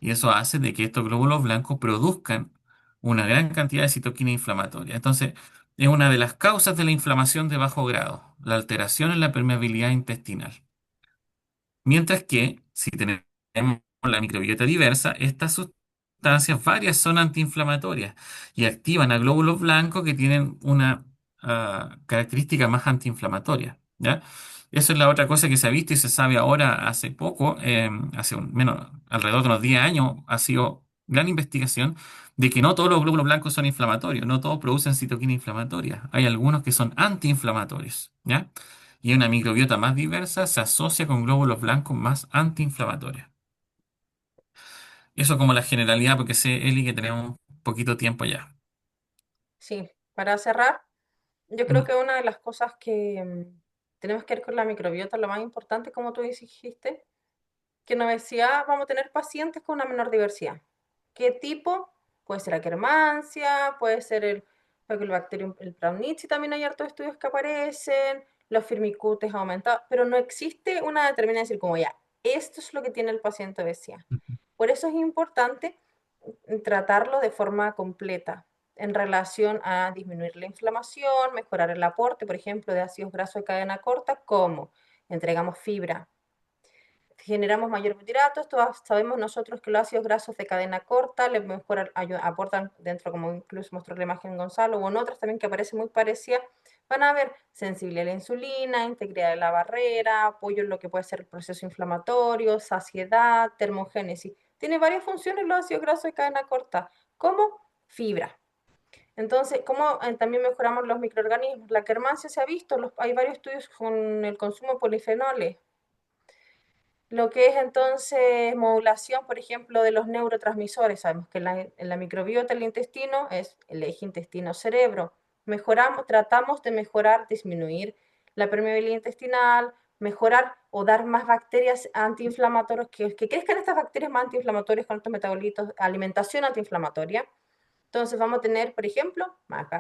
Y eso hace de que estos glóbulos blancos produzcan una gran cantidad de citoquina inflamatoria. Entonces, es una de las causas de la inflamación de bajo grado, la alteración en la permeabilidad intestinal. Mientras que, si tenemos la microbiota diversa, estas sustancias varias son antiinflamatorias y activan a glóbulos blancos que tienen una característica más antiinflamatoria, ¿ya? Eso es la otra cosa que se ha visto y se sabe ahora hace poco, menos, alrededor de unos 10 años, ha sido gran investigación de que no todos los glóbulos blancos son inflamatorios, no todos producen citoquina inflamatoria. Hay algunos que son antiinflamatorios, ¿ya? Y una microbiota más diversa se asocia con glóbulos blancos más antiinflamatorios. Eso como la generalidad, porque sé, Eli, que tenemos poquito tiempo ya. Sí, para cerrar, yo creo Mm. que una de las cosas que tenemos que ver con la microbiota, lo más importante, como tú dijiste, que en obesidad vamos a tener pacientes con una menor diversidad. ¿Qué tipo? Puede ser Akkermansia, puede ser el Faecalibacterium, el Praunici, también hay hartos estudios que aparecen, los firmicutes aumentados, pero no existe una determinación de decir como ya, esto es lo que tiene el paciente obesidad. Por eso es importante tratarlo de forma completa en relación a disminuir la inflamación, mejorar el aporte, por ejemplo, de ácidos grasos de cadena corta, como entregamos fibra, generamos mayor butiratos, todos sabemos nosotros que los ácidos grasos de cadena corta le mejoran, aportan dentro, como incluso mostró la imagen Gonzalo, o en otras también que aparece muy parecida, van a ver sensibilidad a la insulina, integridad de la barrera, apoyo en lo que puede ser el proceso inflamatorio, saciedad, termogénesis. Tiene varias funciones los ácidos grasos de cadena corta, como fibra. Entonces, ¿cómo también mejoramos los microorganismos? La quermancia se ha visto, hay varios estudios con el consumo de polifenoles, lo que es entonces modulación, por ejemplo, de los neurotransmisores. Sabemos que en la microbiota del intestino es el eje intestino-cerebro. Mejoramos, tratamos de mejorar, disminuir la permeabilidad intestinal, mejorar o dar más bacterias antiinflamatorias, que crezcan estas bacterias más antiinflamatorias con estos metabolitos, alimentación antiinflamatoria. Entonces vamos a tener, por ejemplo,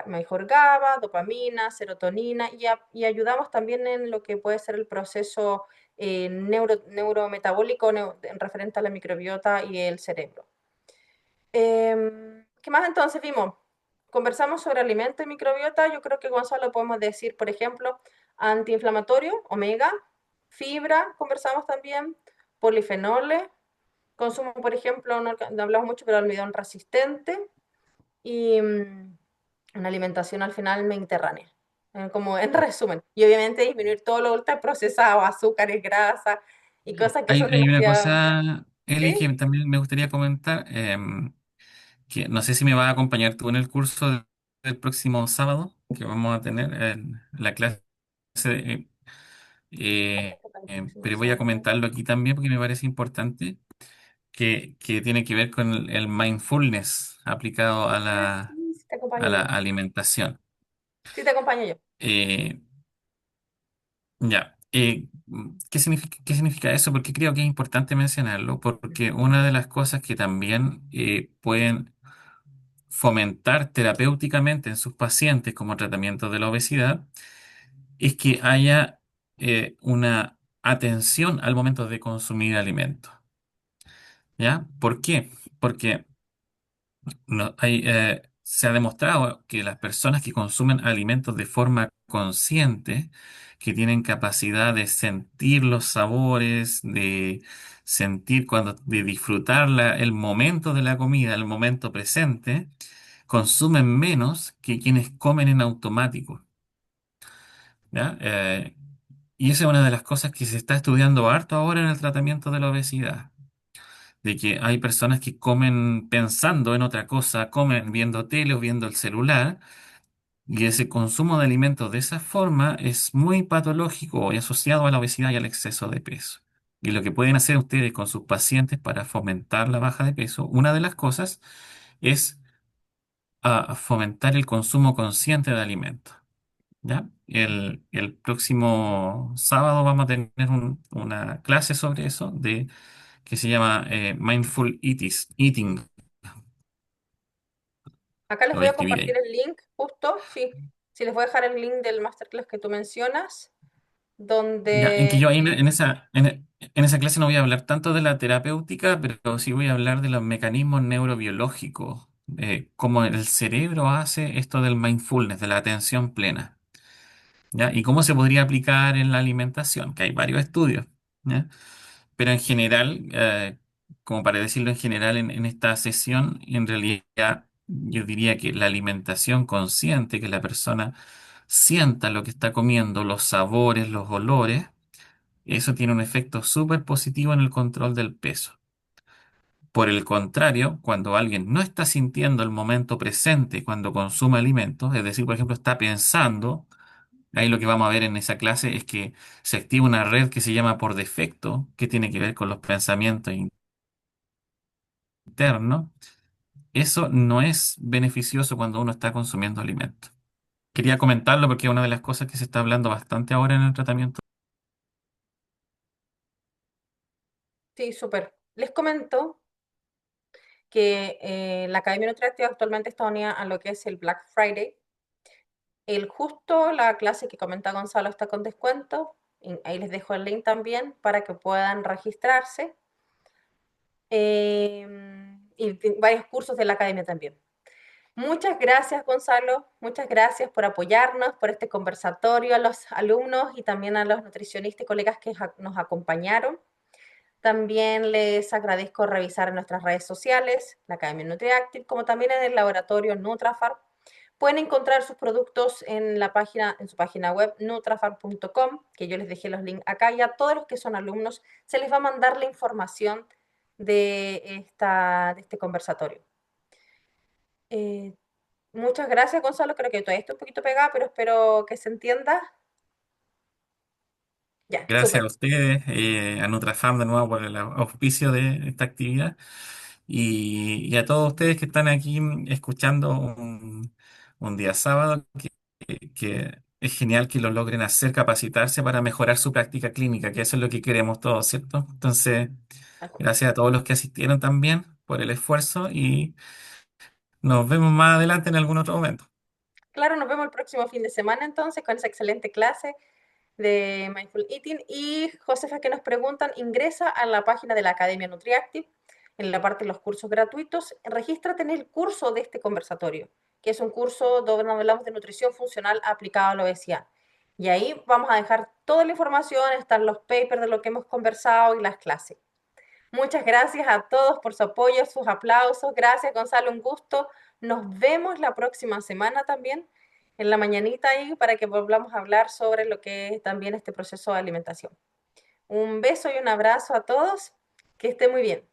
mejor GABA, dopamina, serotonina y ayudamos también en lo que puede ser el proceso neurometabólico en referente a la microbiota y el cerebro. ¿Qué más entonces vimos? Conversamos sobre alimento y microbiota. Yo creo que Gonzalo podemos decir, por ejemplo, antiinflamatorio, omega, fibra, conversamos también, polifenoles, consumo, por ejemplo, no hablamos mucho, pero almidón resistente y una alimentación al final mediterránea, como en resumen. Y obviamente disminuir todo lo ultraprocesado, azúcares, grasa y cosas que son Hay una demasiado... cosa, Eli, ¿Sí? que también me gustaría comentar, que no sé si me vas a acompañar tú en el curso del próximo sábado, que vamos a tener en la clase, eh, Para el próximo pero voy a sábado. comentarlo aquí también porque me parece importante, que tiene que ver con el mindfulness aplicado a Ah, sí, sí te a acompaño la yo. alimentación. Sí te acompaño yo. Eh, ya, qué significa eso? Porque creo que es importante mencionarlo, porque una de las cosas que también pueden fomentar terapéuticamente en sus pacientes como tratamiento de la obesidad es que haya una atención al momento de consumir alimentos. ¿Ya? ¿Por qué? Porque se ha demostrado que las personas que consumen alimentos de forma consciente, que tienen capacidad de sentir los sabores, de sentir de disfrutar el momento de la comida, el momento presente, consumen menos que quienes comen en automático. ¿Ya? Y esa es una de las cosas que se está estudiando harto ahora en el tratamiento de la obesidad, de que hay personas que comen pensando en otra cosa, comen viendo tele o viendo el celular, y ese consumo de alimentos de esa forma es muy patológico y asociado a la obesidad y al exceso de peso. Y lo que pueden hacer ustedes con sus pacientes para fomentar la baja de peso, una de las cosas es fomentar el consumo consciente de alimentos. ¿Ya? El próximo sábado vamos a tener una clase sobre eso que se llama Mindful Eating. Acá les Lo voy voy a a escribir compartir ahí. el link, justo, sí. Sí, les voy a dejar el link del masterclass que tú mencionas, Ya, en que donde... yo ahí en esa clase no voy a hablar tanto de la terapéutica, pero sí voy a hablar de los mecanismos neurobiológicos, cómo el cerebro hace esto del mindfulness, de la atención plena, ¿ya? Y cómo se podría aplicar en la alimentación, que hay varios estudios, ¿ya? Pero en general, como para decirlo en general en esta sesión, en realidad yo diría que la alimentación consciente, que la persona sienta lo que está comiendo, los sabores, los olores, eso tiene un efecto súper positivo en el control del peso. Por el contrario, cuando alguien no está sintiendo el momento presente cuando consume alimentos, es decir, por ejemplo, está pensando, ahí lo que vamos a ver en esa clase es que se activa una red que se llama por defecto, que tiene que ver con los pensamientos internos. Eso no es beneficioso cuando uno está consumiendo alimentos. Quería comentarlo porque es una de las cosas que se está hablando bastante ahora en el tratamiento. Sí, súper. Les comento que la Academia Nutriactiva actualmente está unida a lo que es el Black Friday, Justo la clase que comenta Gonzalo está con descuento. Ahí les dejo el link también para que puedan registrarse. Y varios cursos de la academia también. Muchas gracias, Gonzalo. Muchas gracias por apoyarnos, por este conversatorio, a los alumnos y también a los nutricionistas y colegas que nos acompañaron. También les agradezco revisar en nuestras redes sociales, la Academia NutriActive, como también en el laboratorio Nutrafar. Pueden encontrar sus productos en en su página web nutrafar.com, que yo les dejé los links acá, y a todos los que son alumnos se les va a mandar la información de este conversatorio. Eh, Muchas gracias, Gonzalo. Creo que todavía estoy un poquito pegada, pero espero que se entienda. Ya, Gracias a súper. ustedes, a Nutrafam de nuevo por el auspicio de esta actividad y a todos ustedes que están aquí escuchando un día sábado, que es genial que lo logren hacer, capacitarse para mejorar su práctica clínica, que eso es lo que queremos todos, ¿cierto? Entonces, gracias a todos los que asistieron también por el esfuerzo y nos vemos más adelante en algún otro momento. Claro, nos vemos el próximo fin de semana entonces con esa excelente clase de Mindful Eating. Y Josefa, que nos preguntan, ingresa a la página de la Academia NutriActive, en la parte de los cursos gratuitos, regístrate en el curso de este conversatorio, que es un curso donde hablamos de nutrición funcional aplicada a la obesidad. Y ahí vamos a dejar toda la información, están los papers de lo que hemos conversado y las clases. Muchas gracias a todos por su apoyo, sus aplausos. Gracias, Gonzalo, un gusto. Nos vemos la próxima semana también, en la mañanita ahí, para que volvamos a hablar sobre lo que es también este proceso de alimentación. Un beso y un abrazo a todos. Que esté muy bien.